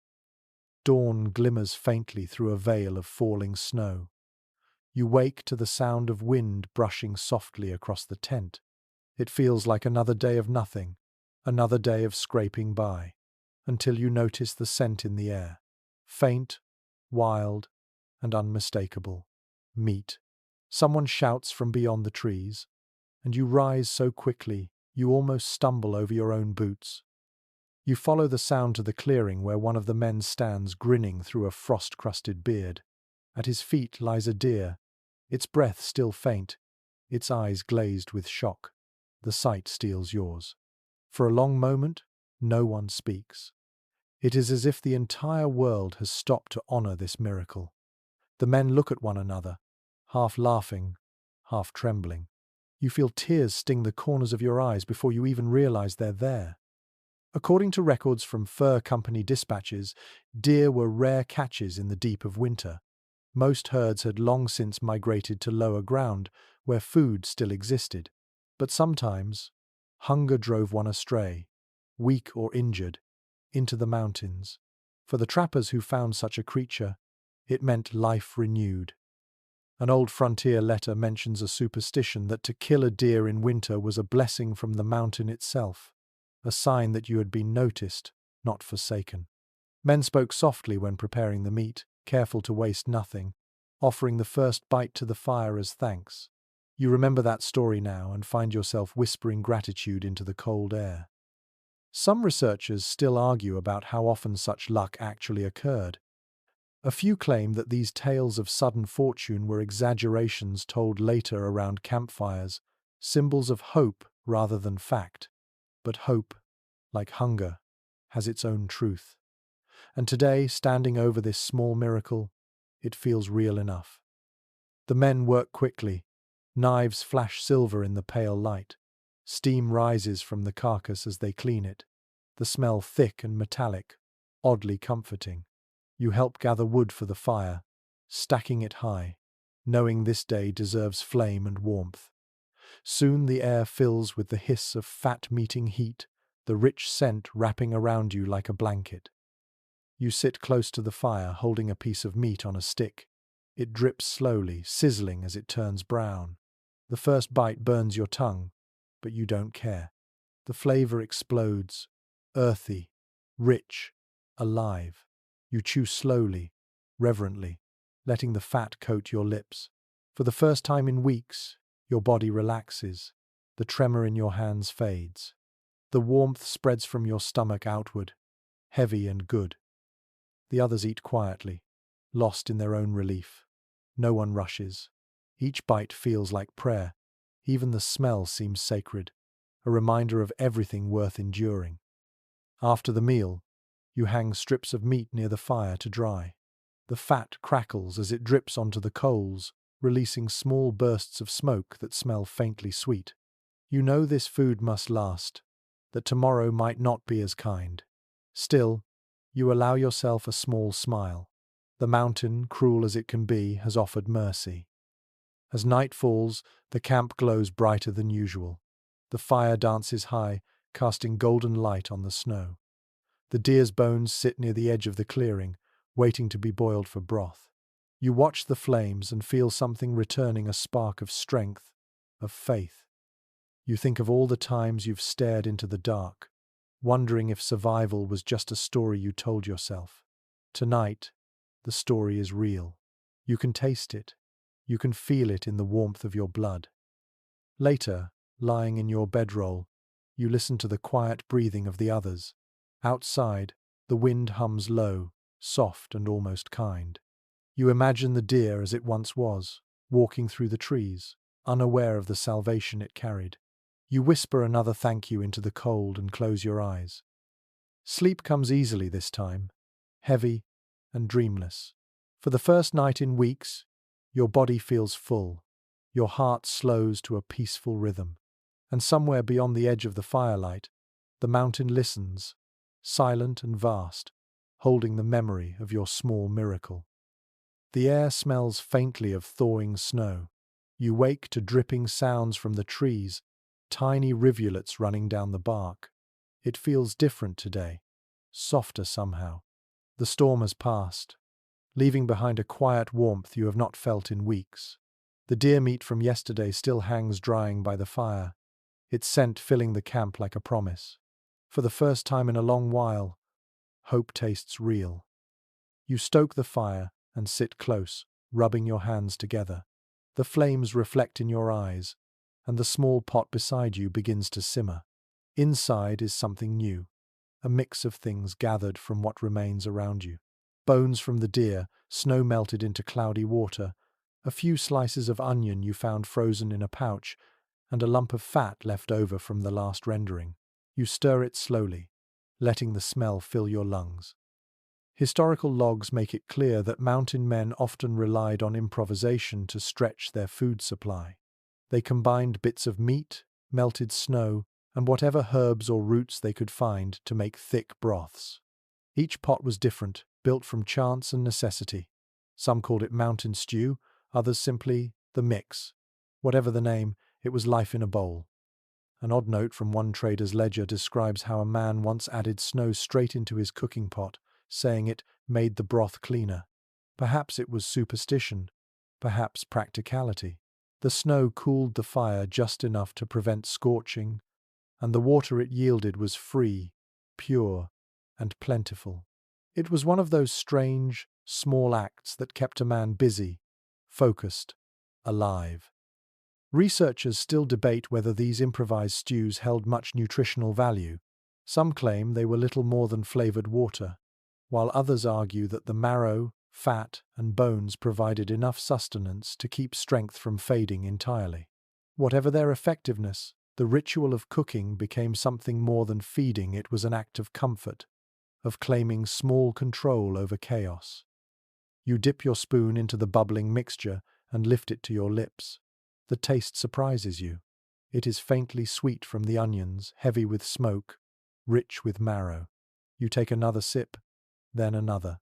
Dawn glimmers faintly through a veil of falling snow. You wake to the sound of wind brushing softly across the tent. It feels like another day of nothing, another day of scraping by, until you notice the scent in the air. Faint, wild, and unmistakable. Meat. Someone shouts from beyond the trees, and you rise so quickly you almost stumble over your own boots. You follow the sound to the clearing where one of the men stands grinning through a frost-crusted beard. At his feet lies a deer, its breath still faint, its eyes glazed with shock. The sight steals yours. For a long moment, no one speaks. It is as if the entire world has stopped to honor this miracle. The men look at one another, half laughing, half trembling. You feel tears sting the corners of your eyes before you even realize they're there. According to records from fur company dispatches, deer were rare catches in the deep of winter. Most herds had long since migrated to lower ground, where food still existed. But sometimes, hunger drove one astray, weak or injured, into the mountains. For the trappers who found such a creature, it meant life renewed. An old frontier letter mentions a superstition that to kill a deer in winter was a blessing from the mountain itself, a sign that you had been noticed, not forsaken. Men spoke softly when preparing the meat, careful to waste nothing, offering the first bite to the fire as thanks. You remember that story now and find yourself whispering gratitude into the cold air. Some researchers still argue about how often such luck actually occurred. A few claim that these tales of sudden fortune were exaggerations told later around campfires, symbols of hope rather than fact. But hope, like hunger, has its own truth. And today, standing over this small miracle, it feels real enough. The men work quickly. Knives flash silver in the pale light. Steam rises from the carcass as they clean it. The smell thick and metallic, oddly comforting. You help gather wood for the fire, stacking it high, knowing this day deserves flame and warmth. Soon the air fills with the hiss of fat meeting heat, the rich scent wrapping around you like a blanket. You sit close to the fire, holding a piece of meat on a stick. It drips slowly, sizzling as it turns brown. The first bite burns your tongue, but you don't care. The flavor explodes, earthy, rich, alive. You chew slowly, reverently, letting the fat coat your lips. For the first time in weeks, your body relaxes. The tremor in your hands fades. The warmth spreads from your stomach outward, heavy and good. The others eat quietly, lost in their own relief. No one rushes. Each bite feels like prayer. Even the smell seems sacred, a reminder of everything worth enduring. After the meal, you hang strips of meat near the fire to dry. The fat crackles as it drips onto the coals, releasing small bursts of smoke that smell faintly sweet. You know this food must last, that tomorrow might not be as kind. Still, you allow yourself a small smile. The mountain, cruel as it can be, has offered mercy. As night falls, the camp glows brighter than usual. The fire dances high, casting golden light on the snow. The deer's bones sit near the edge of the clearing, waiting to be boiled for broth. You watch the flames and feel something returning, a spark of strength, of faith. You think of all the times you've stared into the dark, wondering if survival was just a story you told yourself. Tonight, the story is real. You can taste it. You can feel it in the warmth of your blood. Later, lying in your bedroll, you listen to the quiet breathing of the others. Outside, the wind hums low, soft and almost kind. You imagine the deer as it once was, walking through the trees, unaware of the salvation it carried. You whisper another thank you into the cold and close your eyes. Sleep comes easily this time, heavy and dreamless. For the first night in weeks, your body feels full. Your heart slows to a peaceful rhythm. And somewhere beyond the edge of the firelight, the mountain listens, silent and vast, holding the memory of your small miracle. The air smells faintly of thawing snow. You wake to dripping sounds from the trees, tiny rivulets running down the bark. It feels different today, softer somehow. The storm has passed, leaving behind a quiet warmth you have not felt in weeks. The deer meat from yesterday still hangs drying by the fire, its scent filling the camp like a promise. For the first time in a long while, hope tastes real. You stoke the fire and sit close, rubbing your hands together. The flames reflect in your eyes, and the small pot beside you begins to simmer. Inside is something new, a mix of things gathered from what remains around you. Bones from the deer, snow melted into cloudy water, A few slices of onion you found frozen in a pouch, and a lump of fat left over from the last rendering. You stir it slowly, letting the smell fill your lungs. Historical logs make it clear that mountain men often relied on improvisation to stretch their food supply. They combined bits of meat, melted snow, and whatever herbs or roots they could find to make thick broths. Each pot was different, built from chance and necessity. Some called it mountain stew, others simply the mix. Whatever the name, it was life in a bowl. An odd note from one trader's ledger describes how a man once added snow straight into his cooking pot, saying it made the broth cleaner. Perhaps it was superstition, perhaps practicality. The snow cooled the fire just enough to prevent scorching, and the water it yielded was free, pure, and plentiful. It was one of those strange, small acts that kept a man busy, focused, alive. Researchers still debate whether these improvised stews held much nutritional value. Some claim they were little more than flavored water, while others argue that the marrow, fat, and bones provided enough sustenance to keep strength from fading entirely. Whatever their effectiveness, the ritual of cooking became something more than feeding. It was an act of comfort, of claiming small control over chaos. You dip your spoon into the bubbling mixture and lift it to your lips. The taste surprises you. It is faintly sweet from the onions, heavy with smoke, rich with marrow. You take another sip, then another.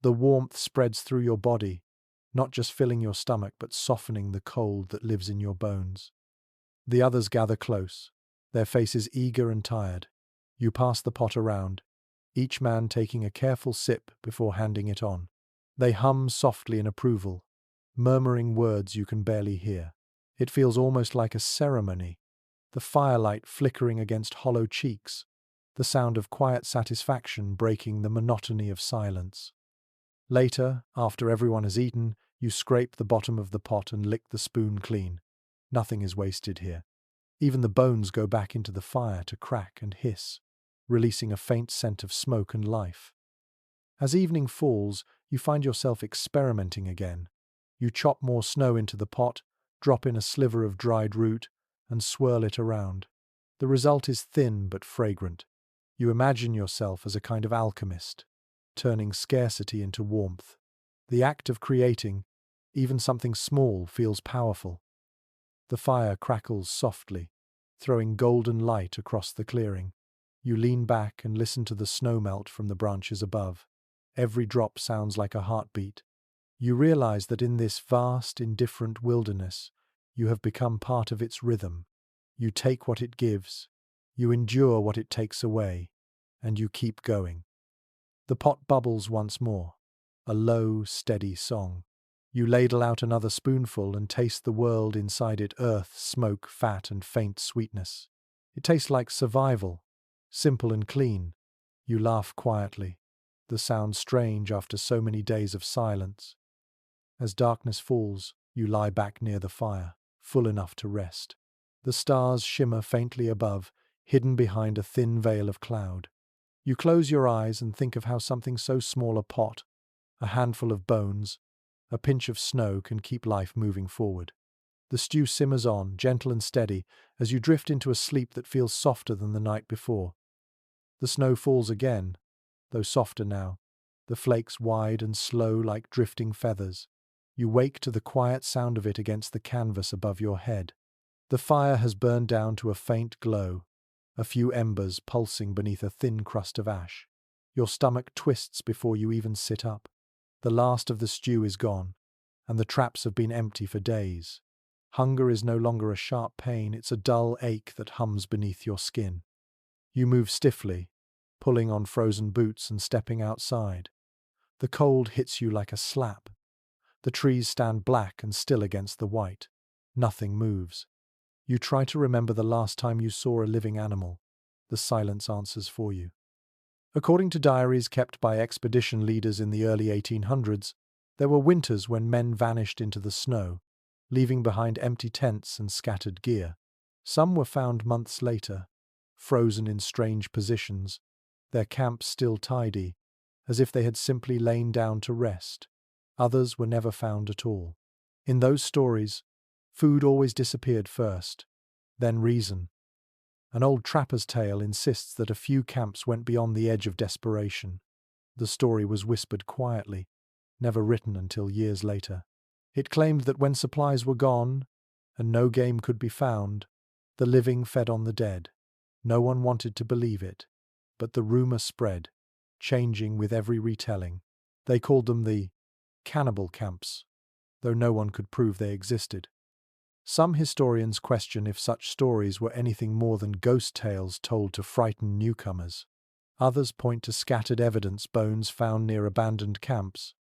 The warmth spreads through your body, not just filling your stomach but softening the cold that lives in your bones. The others gather close, their faces eager and tired. You pass the pot around, each man taking a careful sip before handing it on. They hum softly in approval, murmuring words you can barely hear. It feels almost like a ceremony, the firelight flickering against hollow cheeks, the sound of quiet satisfaction breaking the monotony of silence. Later, after everyone has eaten, you scrape the bottom of the pot and lick the spoon clean. Nothing is wasted here. Even the bones go back into the fire to crack and hiss, releasing a faint scent of smoke and life. As evening falls, you find yourself experimenting again. You chop more snow into the pot, drop in a sliver of dried root, and swirl it around. The result is thin but fragrant. You imagine yourself as a kind of alchemist, turning scarcity into warmth. The act of creating, even something small, feels powerful. The fire crackles softly, throwing golden light across the clearing. You lean back and listen to the snow melt from the branches above. Every drop sounds like a heartbeat. You realize that in this vast, indifferent wilderness, you have become part of its rhythm. You take what it gives, you endure what it takes away, and you keep going. The pot bubbles once more, a low, steady song. You ladle out another spoonful and taste the world inside it: earth, smoke, fat, and faint sweetness. It tastes like survival, simple and clean. You laugh quietly, the sound strange after so many days of silence. As darkness falls, you lie back near the fire, full enough to rest. The stars shimmer faintly above, hidden behind a thin veil of cloud. You close your eyes and think of how something so small, a pot, a handful of bones, a pinch of snow, can keep life moving forward. The stew simmers on, gentle and steady, as you drift into a sleep that feels softer than the night before. The snow falls again, though softer now, the flakes wide and slow like drifting feathers. You wake to the quiet sound of it against the canvas above your head. The fire has burned down to a faint glow, a few embers pulsing beneath a thin crust of ash. Your stomach twists before you even sit up. The last of the stew is gone, and the traps have been empty for days. Hunger is no longer a sharp pain, it's a dull ache that hums beneath your skin. You move stiffly, pulling on frozen boots and stepping outside. The cold hits you like a slap. The trees stand black and still against the white. Nothing moves. You try to remember the last time you saw a living animal. The silence answers for you. According to diaries kept by expedition leaders in the early 1800s, there were winters when men vanished into the snow, leaving behind empty tents and scattered gear. Some were found months later, frozen in strange positions, their camps still tidy, as if they had simply lain down to rest. Others were never found at all. In those stories, food always disappeared first, then reason. An old trapper's tale insists that a few camps went beyond the edge of desperation. The story was whispered quietly, never written until years later. It claimed that when supplies were gone, and no game could be found, the living fed on the dead. No one wanted to believe it, but the rumor spread, changing with every retelling. They called them the cannibal camps, though no one could prove they existed. Some historians question if such stories were anything more than ghost tales told to frighten newcomers. Others point to scattered evidence, bones found near abandoned camps,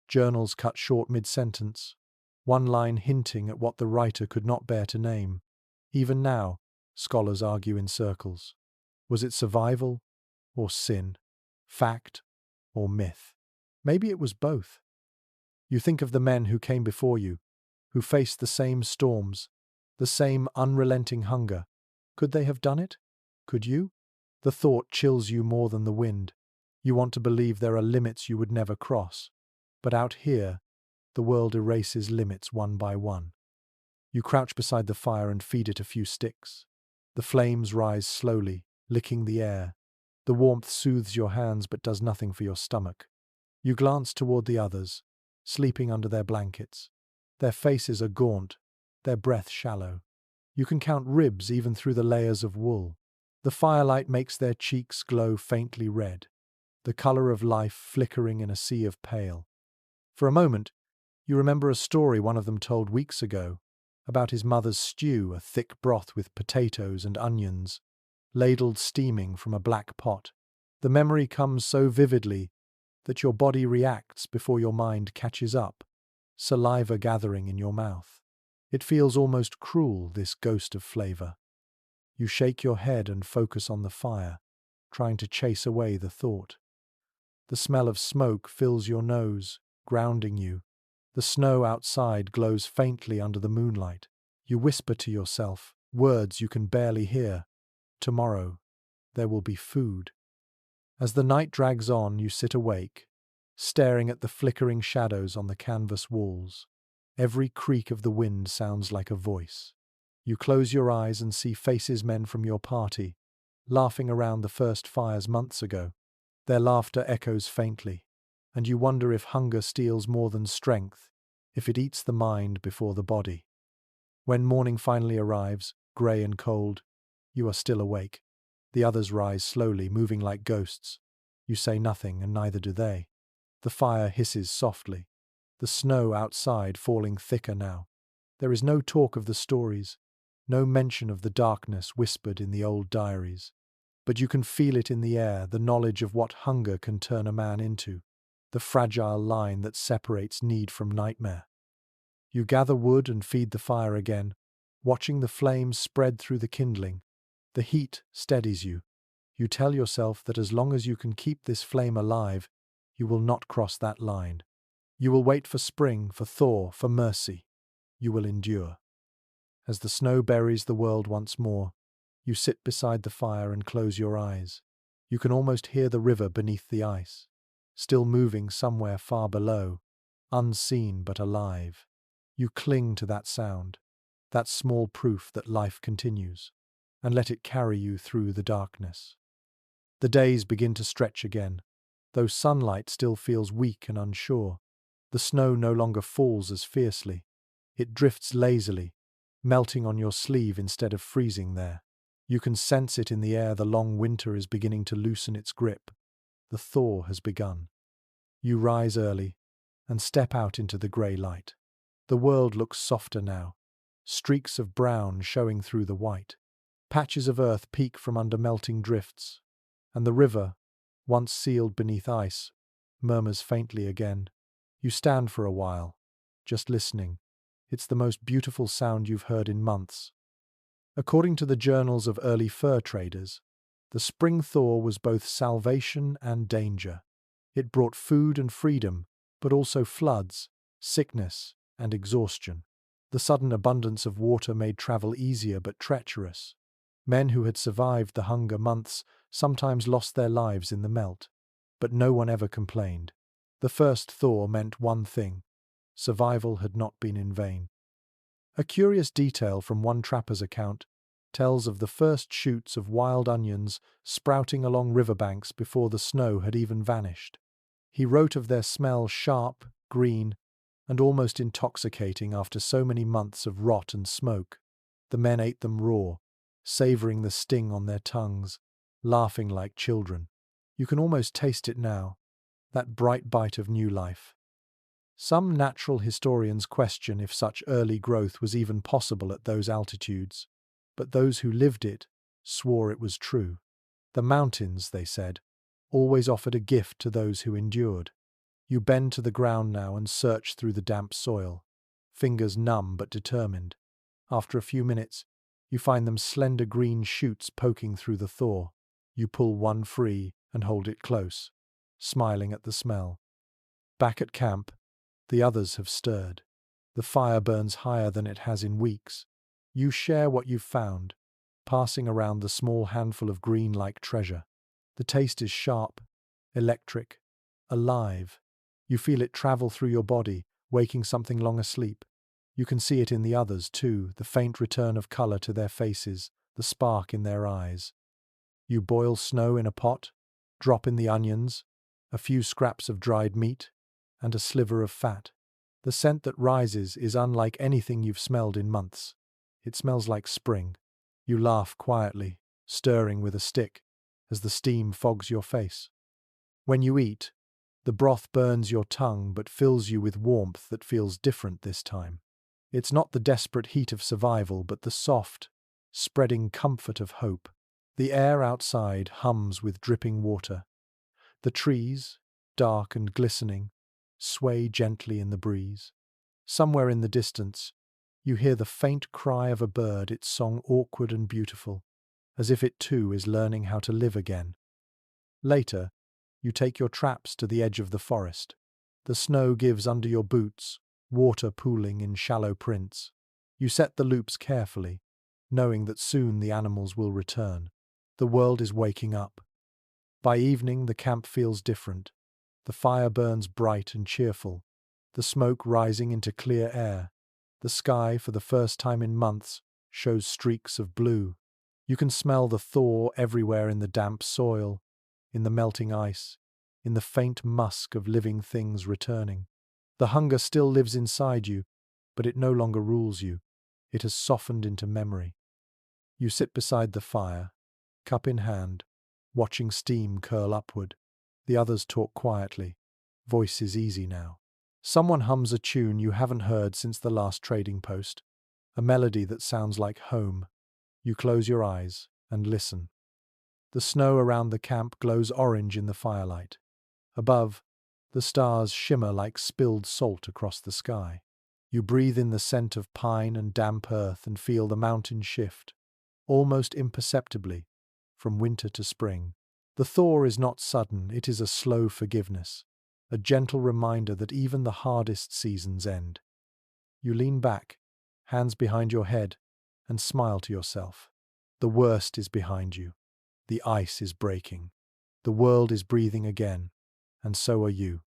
journals cut short mid-sentence, one line hinting at what the writer could not bear to name. Even now, scholars argue in circles. Was it survival or sin? Fact or myth? Maybe it was both. You think of the men who came before you, who faced the same storms, the same unrelenting hunger. Could they have done it? Could you? The thought chills you more than the wind. You want to believe there are limits you would never cross. But out here, the world erases limits one by one. You crouch beside the fire and feed it a few sticks. The flames rise slowly, licking the air. The warmth soothes your hands but does nothing for your stomach. You glance toward the others, sleeping under their blankets. Their faces are gaunt, their breath shallow. You can count ribs even through the layers of wool. The firelight makes their cheeks glow faintly red, the color of life flickering in a sea of pale. For a moment, you remember a story one of them told weeks ago about his mother's stew, a thick broth with potatoes and onions, ladled steaming from a black pot. The memory comes so vividly that your body reacts before your mind catches up, saliva gathering in your mouth. It feels almost cruel, this ghost of flavor. You shake your head and focus on the fire, trying to chase away the thought. The smell of smoke fills your nose, grounding you. The snow outside glows faintly under the moonlight. You whisper to yourself, words you can barely hear. Tomorrow, there will be food. As the night drags on, you sit awake, staring at the flickering shadows on the canvas walls. Every creak of the wind sounds like a voice. You close your eyes and see faces, men from your party, laughing around the first fires months ago. Their laughter echoes faintly, and you wonder if hunger steals more than strength, if it eats the mind before the body. When morning finally arrives, grey and cold, you are still awake. The others rise slowly, moving like ghosts. You say nothing, and neither do they. The fire hisses softly, the snow outside falling thicker now. There is no talk of the stories, no mention of the darkness whispered in the old diaries. But you can feel it in the air, the knowledge of what hunger can turn a man into, the fragile line that separates need from nightmare. You gather wood and feed the fire again, watching the flames spread through the kindling. The heat steadies you. You tell yourself that as long as you can keep this flame alive, you will not cross that line. You will wait for spring, for thaw, for mercy. You will endure. As the snow buries the world once more, you sit beside the fire and close your eyes. You can almost hear the river beneath the ice, still moving somewhere far below, unseen but alive. You cling to that sound, that small proof that life continues, and let it carry you through the darkness. The days begin to stretch again, though sunlight still feels weak and unsure. The snow no longer falls as fiercely. It drifts lazily, melting on your sleeve instead of freezing there. You can sense it in the air. The long winter is beginning to loosen its grip. The thaw has begun. You rise early and step out into the grey light. The world looks softer now, streaks of brown showing through the white. Patches of earth peek from under melting drifts, and the river, once sealed beneath ice, murmurs faintly again. You stand for a while, just listening. It's the most beautiful sound you've heard in months. According to the journals of early fur traders, the spring thaw was both salvation and danger. It brought food and freedom, but also floods, sickness, and exhaustion. The sudden abundance of water made travel easier but treacherous. Men who had survived the hunger months sometimes lost their lives in the melt, but no one ever complained. The first thaw meant one thing: Survival had not been in vain. A curious detail from one trapper's account tells of the first shoots of wild onions sprouting along riverbanks before the snow had even vanished. He wrote of their smell sharp, green, and almost intoxicating after so many months of rot and smoke. The men ate them raw, savouring the sting on their tongues, laughing like children. You can almost taste it now, that bright bite of new life. Some natural historians question if such early growth was even possible at those altitudes, but those who lived it swore it was true. The mountains, they said, always offered a gift to those who endured. You bend to the ground now and search through the damp soil, fingers numb but determined. After a few minutes, you find them slender green shoots poking through the thaw. You pull one free and hold it close, smiling at the smell. Back at camp, the others have stirred. The fire burns higher than it has in weeks. You share what you've found, passing around the small handful of green-like treasure. The taste is sharp, electric, alive. You feel it travel through your body, waking something long asleep. You can see it in the others, too, the faint return of colour to their faces, the spark in their eyes. You boil snow in a pot, drop in the onions, a few scraps of dried meat, and a sliver of fat. The scent that rises is unlike anything you've smelled in months. It smells like spring. You laugh quietly, stirring with a stick, as the steam fogs your face. When you eat, the broth burns your tongue but fills you with warmth that feels different this time. It's not the desperate heat of survival, but the soft, spreading comfort of hope. The air outside hums with dripping water. The trees, dark and glistening, sway gently in the breeze. Somewhere in the distance, you hear the faint cry of a bird, its song awkward and beautiful, as if it too is learning how to live again. Later, you take your traps to the edge of the forest. The snow gives under your boots, water pooling in shallow prints. You set the loops carefully, knowing that soon the animals will return. The world is waking up. By evening, the camp feels different. The fire burns bright and cheerful, the smoke rising into clear air. The sky, for the first time in months, shows streaks of blue. You can smell the thaw everywhere in the damp soil, in the melting ice, in the faint musk of living things returning. The hunger still lives inside you, but it no longer rules you. It has softened into memory. You sit beside the fire, cup in hand, watching steam curl upward. The others talk quietly, voices easy now. Someone hums a tune you haven't heard since the last trading post, a melody that sounds like home. You close your eyes and listen. The snow around the camp glows orange in the firelight. Above, the stars shimmer like spilled salt across the sky. You breathe in the scent of pine and damp earth and feel the mountain shift, almost imperceptibly, from winter to spring. The thaw is not sudden, it is a slow forgiveness, a gentle reminder that even the hardest seasons end. You lean back, hands behind your head, and smile to yourself. The worst is behind you. The ice is breaking. The world is breathing again, and so are you.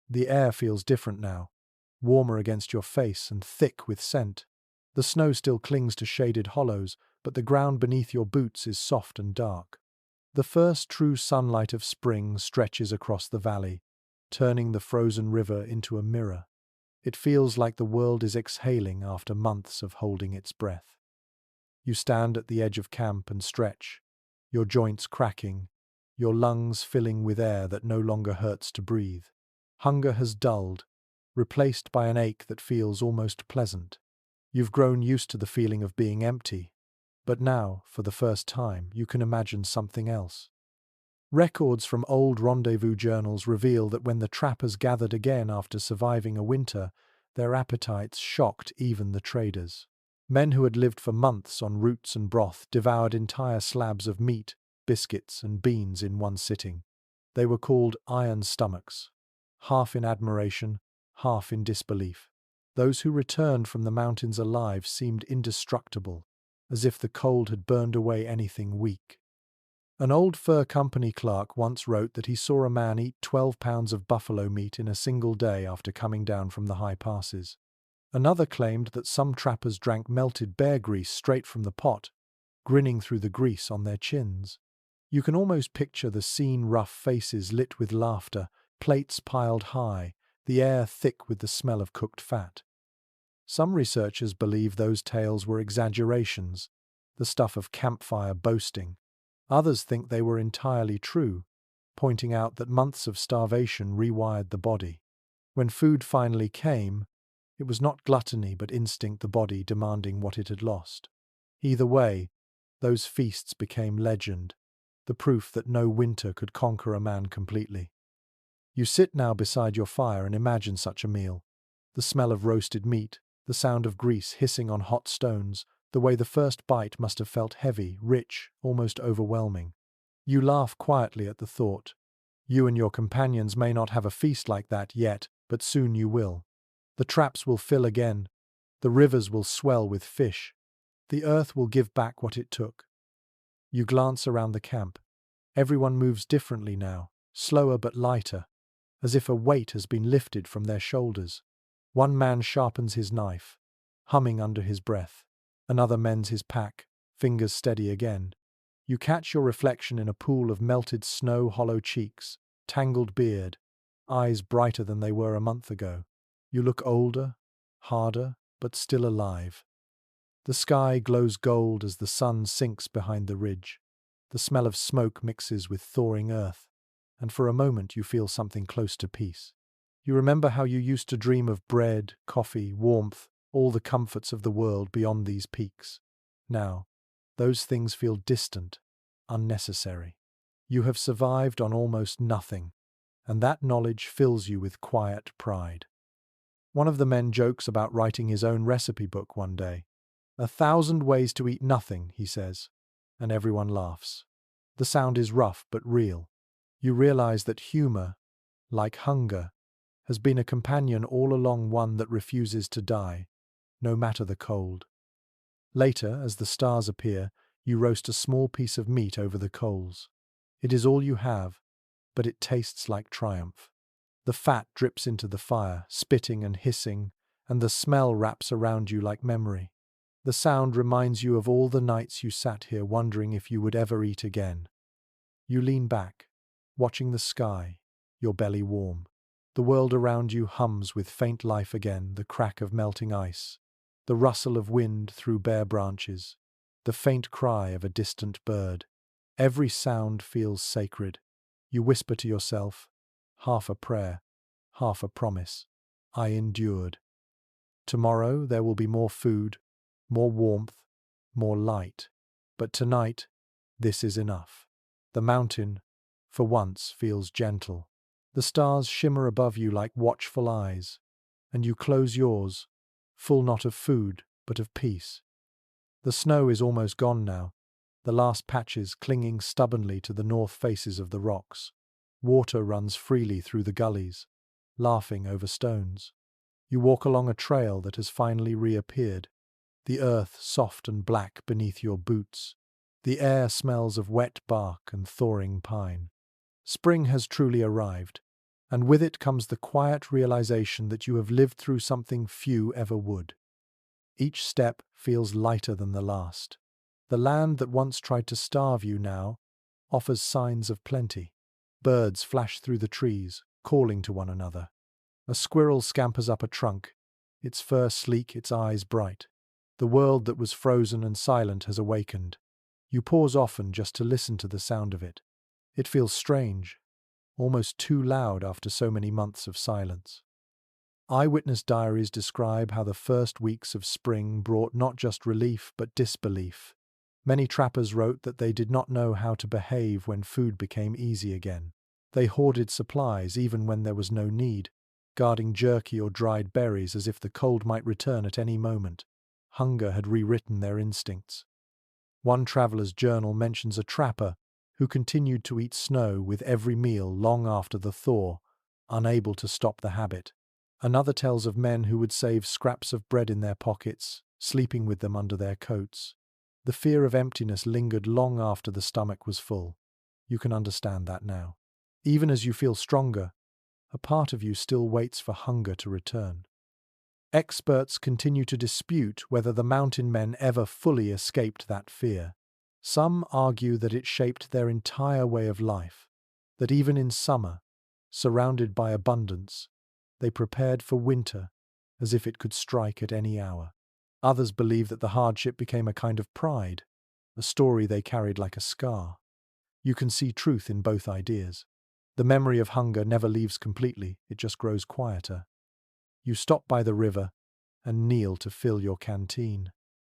The air feels different now, warmer against your face and thick with scent. The snow still clings to shaded hollows, but the ground beneath your boots is soft and dark. The first true sunlight of spring stretches across the valley, turning the frozen river into a mirror. It feels like the world is exhaling after months of holding its breath. You stand at the edge of camp and stretch, your joints cracking, your lungs filling with air that no longer hurts to breathe. Hunger has dulled, replaced by an ache that feels almost pleasant. You've grown used to the feeling of being empty, but now, for the first time, you can imagine something else. Records from old rendezvous journals reveal that when the trappers gathered again after surviving a winter, their appetites shocked even the traders. Men who had lived for months on roots and broth devoured entire slabs of meat, biscuits, and beans in one sitting. They were called iron stomachs, half in admiration, half in disbelief. Those who returned from the mountains alive seemed indestructible, as if the cold had burned away anything weak. An old fur company clerk once wrote that he saw a man eat 12 pounds of buffalo meat in a single day after coming down from the high passes. Another claimed that some trappers drank melted bear grease straight from the pot, grinning through the grease on their chins. You can almost picture the scene: rough faces lit with laughter, plates piled high, the air thick with the smell of cooked fat. Some researchers believe those tales were exaggerations, the stuff of campfire boasting. Others think they were entirely true, pointing out that months of starvation rewired the body. When food finally came, it was not gluttony but instinct, the body demanding what it had lost. Either way, those feasts became legend, the proof that no winter could conquer a man completely. You sit now beside your fire and imagine such a meal. The smell of roasted meat, the sound of grease hissing on hot stones, the way the first bite must have felt heavy, rich, almost overwhelming. You laugh quietly at the thought. You and your companions may not have a feast like that yet, but soon you will. The traps will fill again. The rivers will swell with fish. The earth will give back what it took. You glance around the camp. Everyone moves differently now, slower but lighter, as if a weight has been lifted from their shoulders. One man sharpens his knife, humming under his breath. Another mends his pack, fingers steady again. You catch your reflection in a pool of melted snow, hollow cheeks, tangled beard, eyes brighter than they were a month ago. You look older, harder, but still alive. The sky glows gold as the sun sinks behind the ridge. The smell of smoke mixes with thawing earth, and for a moment you feel something close to peace. You remember how you used to dream of bread, coffee, warmth, all the comforts of the world beyond these peaks. Now, those things feel distant, unnecessary. You have survived on almost nothing, and that knowledge fills you with quiet pride. One of the men jokes about writing his own recipe book one day. 1,000 ways to eat nothing, he says, and everyone laughs. The sound is rough but real. You realize that humor, like hunger, has been a companion all along, one that refuses to die, no matter the cold. Later, as the stars appear, you roast a small piece of meat over the coals. It is all you have, but it tastes like triumph. The fat drips into the fire, spitting and hissing, and the smell wraps around you like memory. The sound reminds you of all the nights you sat here wondering if you would ever eat again. You lean back, watching the sky, your belly warm. The world around you hums with faint life again, the crack of melting ice, the rustle of wind through bare branches, the faint cry of a distant bird. Every sound feels sacred. You whisper to yourself, half a prayer, half a promise. I endured. Tomorrow there will be more food, more warmth, more light. But tonight, this is enough. The mountain, for once, feels gentle. The stars shimmer above you like watchful eyes, and you close yours, full not of food, but of peace. The snow is almost gone now, the last patches clinging stubbornly to the north faces of the rocks. Water runs freely through the gullies, laughing over stones. You walk along a trail that has finally reappeared, the earth soft and black beneath your boots. The air smells of wet bark and thawing pine. Spring has truly arrived, and with it comes the quiet realization that you have lived through something few ever would. Each step feels lighter than the last. The land that once tried to starve you now offers signs of plenty. Birds flash through the trees, calling to one another. A squirrel scampers up a trunk, its fur sleek, its eyes bright. The world that was frozen and silent has awakened. You pause often just to listen to the sound of it. It feels strange, almost too loud after so many months of silence. Eyewitness diaries describe how the first weeks of spring brought not just relief but disbelief. Many trappers wrote that they did not know how to behave when food became easy again. They hoarded supplies even when there was no need, guarding jerky or dried berries as if the cold might return at any moment. Hunger had rewritten their instincts. One traveler's journal mentions a trapper who continued to eat snow with every meal long after the thaw, unable to stop the habit. Another tells of men who would save scraps of bread in their pockets, sleeping with them under their coats. The fear of emptiness lingered long after the stomach was full. You can understand that now. Even as you feel stronger, a part of you still waits for hunger to return. Experts continue to dispute whether the mountain men ever fully escaped that fear. Some argue that it shaped their entire way of life, that even in summer, surrounded by abundance, they prepared for winter as if it could strike at any hour. Others believe that the hardship became a kind of pride, a story they carried like a scar. You can see truth in both ideas. The memory of hunger never leaves completely, it just grows quieter. You stop by the river and kneel to fill your canteen.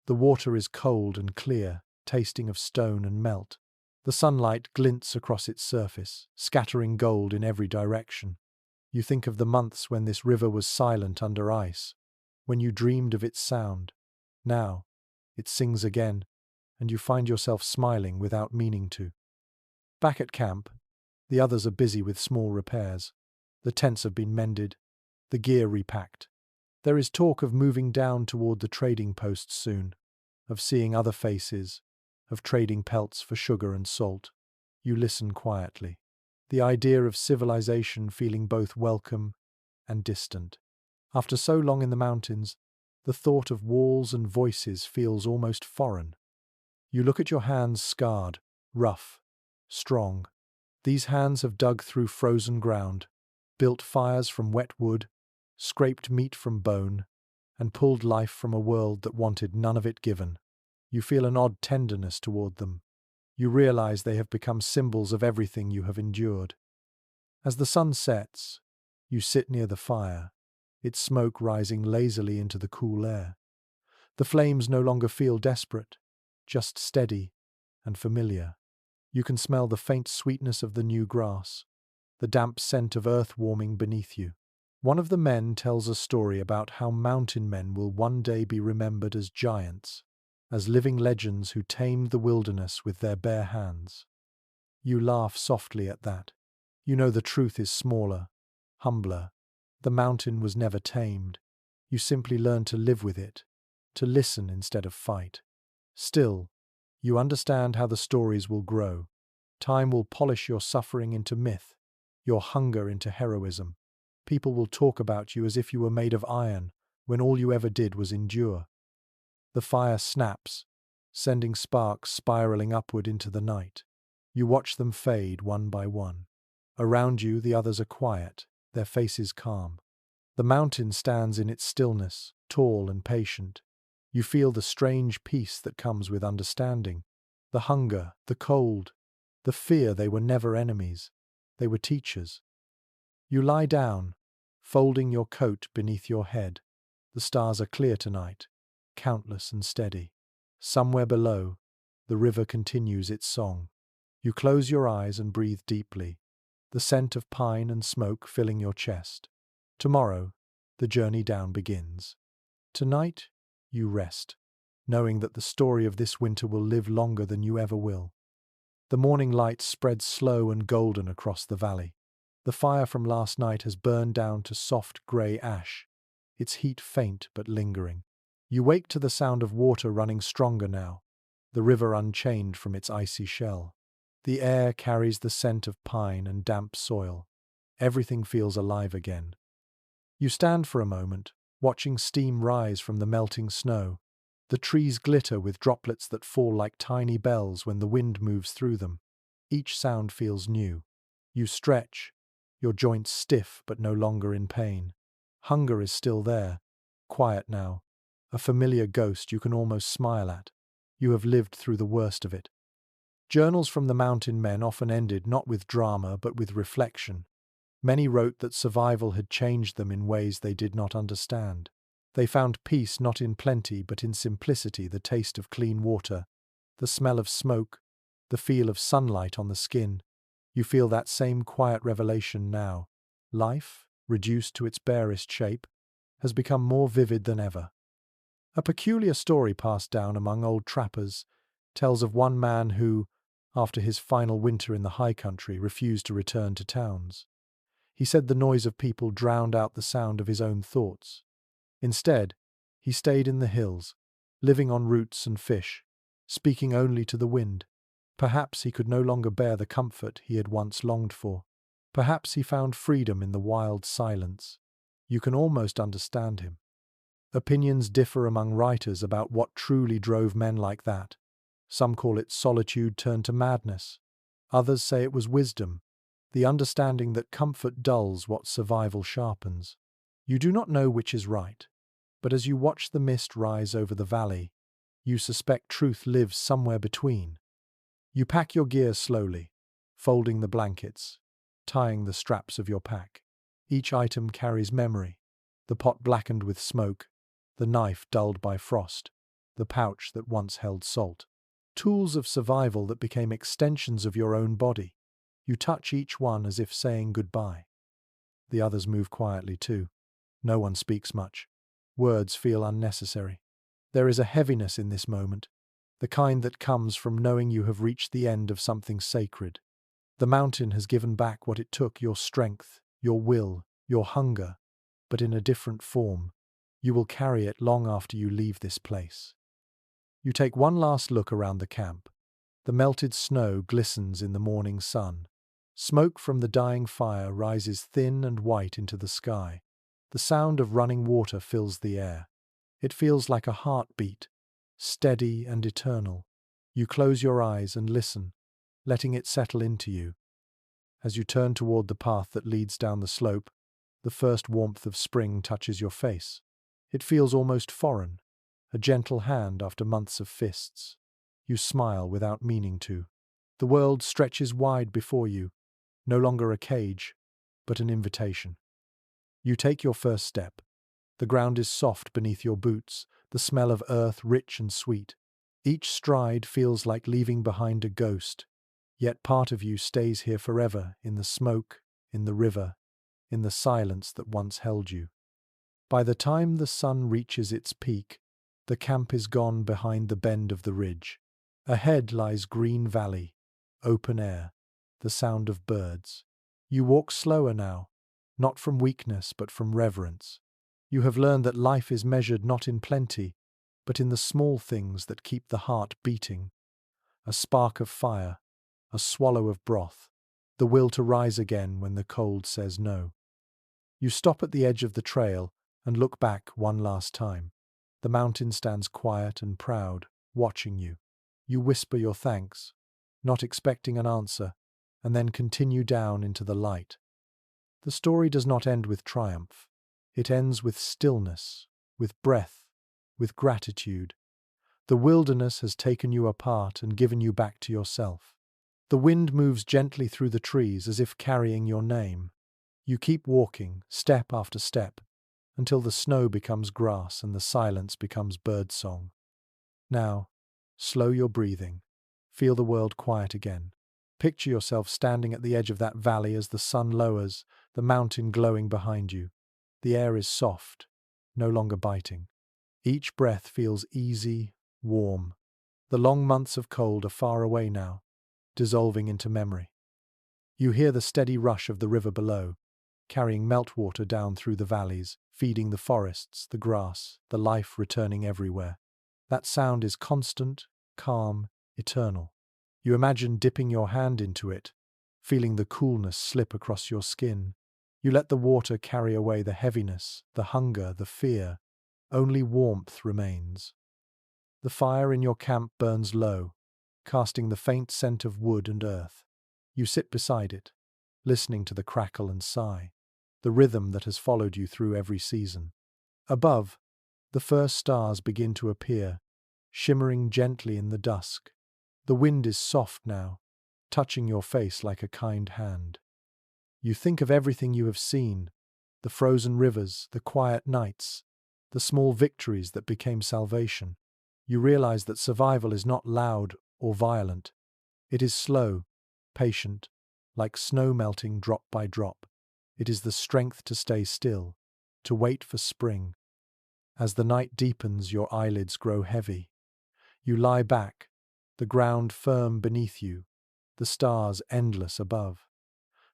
The water is cold and clear, tasting of stone and melt. The sunlight glints across its surface, scattering gold in every direction. You think of the months when this river was silent under ice, when you dreamed of its sound. Now, it sings again, and you find yourself smiling without meaning to. Back at camp, the others are busy with small repairs. The tents have been mended, the gear repacked. There is talk of moving down toward the trading posts soon, of seeing other faces, of trading pelts for sugar and salt. You listen quietly. The idea of civilization feeling both welcome and distant. After so long in the mountains, the thought of walls and voices feels almost foreign. You look at your hands scarred, rough, strong. These hands have dug through frozen ground, built fires from wet wood, scraped meat from bone, and pulled life from a world that wanted none of it given. You feel an odd tenderness toward them. You realize they have become symbols of everything you have endured. As the sun sets, you sit near the fire, its smoke rising lazily into the cool air. The flames no longer feel desperate, just steady and familiar. You can smell the faint sweetness of the new grass, the damp scent of earth warming beneath you. One of the men tells a story about how mountain men will one day be remembered as giants, as living legends who tamed the wilderness with their bare hands. You laugh softly at that. You know the truth is smaller, humbler. The mountain was never tamed. You simply learn to live with it, to listen instead of fight. Still, you understand how the stories will grow. Time will polish your suffering into myth, your hunger into heroism. People will talk about you as if you were made of iron, when all you ever did was endure. The fire snaps, sending sparks spiraling upward into the night. You watch them fade one by one. Around you, the others are quiet, their faces calm. The mountain stands in its stillness, tall and patient. You feel the strange peace that comes with understanding. The hunger, the cold, the fear. They were never enemies. They were teachers. You lie down, folding your coat beneath your head. The stars are clear tonight, countless and steady. Somewhere below, the river continues its song. You close your eyes and breathe deeply, the scent of pine and smoke filling your chest. Tomorrow, the journey down begins. Tonight, you rest, knowing that the story of this winter will live longer than you ever will. The morning light spreads slow and golden across the valley. The fire from last night has burned down to soft grey ash, its heat faint but lingering. You wake to the sound of water running stronger now, the river unchained from its icy shell. The air carries the scent of pine and damp soil. Everything feels alive again. You stand for a moment, watching steam rise from the melting snow. The trees glitter with droplets that fall like tiny bells when the wind moves through them. Each sound feels new. You stretch, your joints stiff but no longer in pain. Hunger is still there, quiet now, a familiar ghost you can almost smile at. You have lived through the worst of it. Journals from the mountain men often ended not with drama but with reflection. Many wrote that survival had changed them in ways they did not understand. They found peace not in plenty but in simplicity, the taste of clean water, the smell of smoke, the feel of sunlight on the skin. You feel that same quiet revelation now. Life, reduced to its barest shape, has become more vivid than ever. A peculiar story passed down among old trappers tells of one man who, after his final winter in the high country, refused to return to towns. He said the noise of people drowned out the sound of his own thoughts. Instead, he stayed in the hills, living on roots and fish, speaking only to the wind. Perhaps he could no longer bear the comfort he had once longed for. Perhaps he found freedom in the wild silence. You can almost understand him. Opinions differ among writers about what truly drove men like that. Some call it solitude turned to madness. Others say it was wisdom, the understanding that comfort dulls what survival sharpens. You do not know which is right, but as you watch the mist rise over the valley, you suspect truth lives somewhere between. You pack your gear slowly, folding the blankets, tying the straps of your pack. Each item carries memory: the pot blackened with smoke, the knife dulled by frost, the pouch that once held salt. Tools of survival that became extensions of your own body. You touch each one as if saying goodbye. The others move quietly too. No one speaks much. Words feel unnecessary. There is a heaviness in this moment, the kind that comes from knowing you have reached the end of something sacred. The mountain has given back what it took: your strength, your will, your hunger, but in a different form. You will carry it long after you leave this place. You take one last look around the camp. The melted snow glistens in the morning sun. Smoke from the dying fire rises thin and white into the sky. The sound of running water fills the air. It feels like a heartbeat, steady and eternal. You close your eyes and listen, letting it settle into you. As you turn toward the path that leads down the slope, the first warmth of spring touches your face. It feels almost foreign, a gentle hand after months of fists. You smile without meaning to. The world stretches wide before you, no longer a cage, but an invitation. You take your first step. The ground is soft beneath your boots, the smell of earth rich and sweet. Each stride feels like leaving behind a ghost, yet part of you stays here forever, in the smoke, in the river, in the silence that once held you. By the time the sun reaches its peak, the camp is gone behind the bend of the ridge. Ahead lies green valley, open air, the sound of birds. You walk slower now, not from weakness but from reverence. You have learned that life is measured not in plenty, but in the small things that keep the heart beating. A spark of fire, a swallow of broth, the will to rise again when the cold says no. You stop at the edge of the trail and look back one last time. The mountain stands quiet and proud, watching you. You whisper your thanks, not expecting an answer, and then continue down into the light. The story does not end with triumph. It ends with stillness, with breath, with gratitude. The wilderness has taken you apart and given you back to yourself. The wind moves gently through the trees as if carrying your name. You keep walking, step after step, until the snow becomes grass and the silence becomes birdsong. Now, slow your breathing. Feel the world quiet again. Picture yourself standing at the edge of that valley as the sun lowers, the mountain glowing behind you. The air is soft, no longer biting. Each breath feels easy, warm. The long months of cold are far away now, dissolving into memory. You hear the steady rush of the river below, carrying meltwater down through the valleys, feeding the forests, the grass, the life returning everywhere. That sound is constant, calm, eternal. You imagine dipping your hand into it, feeling the coolness slip across your skin. You let the water carry away the heaviness, the hunger, the fear. Only warmth remains. The fire in your camp burns low, casting the faint scent of wood and earth. You sit beside it, listening to the crackle and sigh, the rhythm that has followed you through every season. Above, the first stars begin to appear, shimmering gently in the dusk. The wind is soft now, touching your face like a kind hand. You think of everything you have seen, the frozen rivers, the quiet nights, the small victories that became salvation. You realize that survival is not loud or violent. It is slow, patient, like snow melting drop by drop. It is the strength to stay still, to wait for spring. As the night deepens, your eyelids grow heavy. You lie back, the ground firm beneath you, the stars endless above.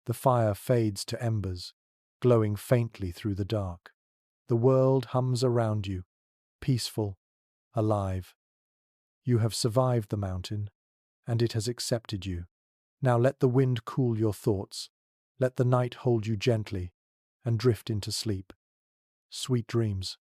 The fire fades to embers, glowing faintly through the dark. The world hums around you, peaceful, alive. You have survived the mountain, and it has accepted you. Now let the wind cool your thoughts. Let the night hold you gently, and drift into sleep. Sweet dreams.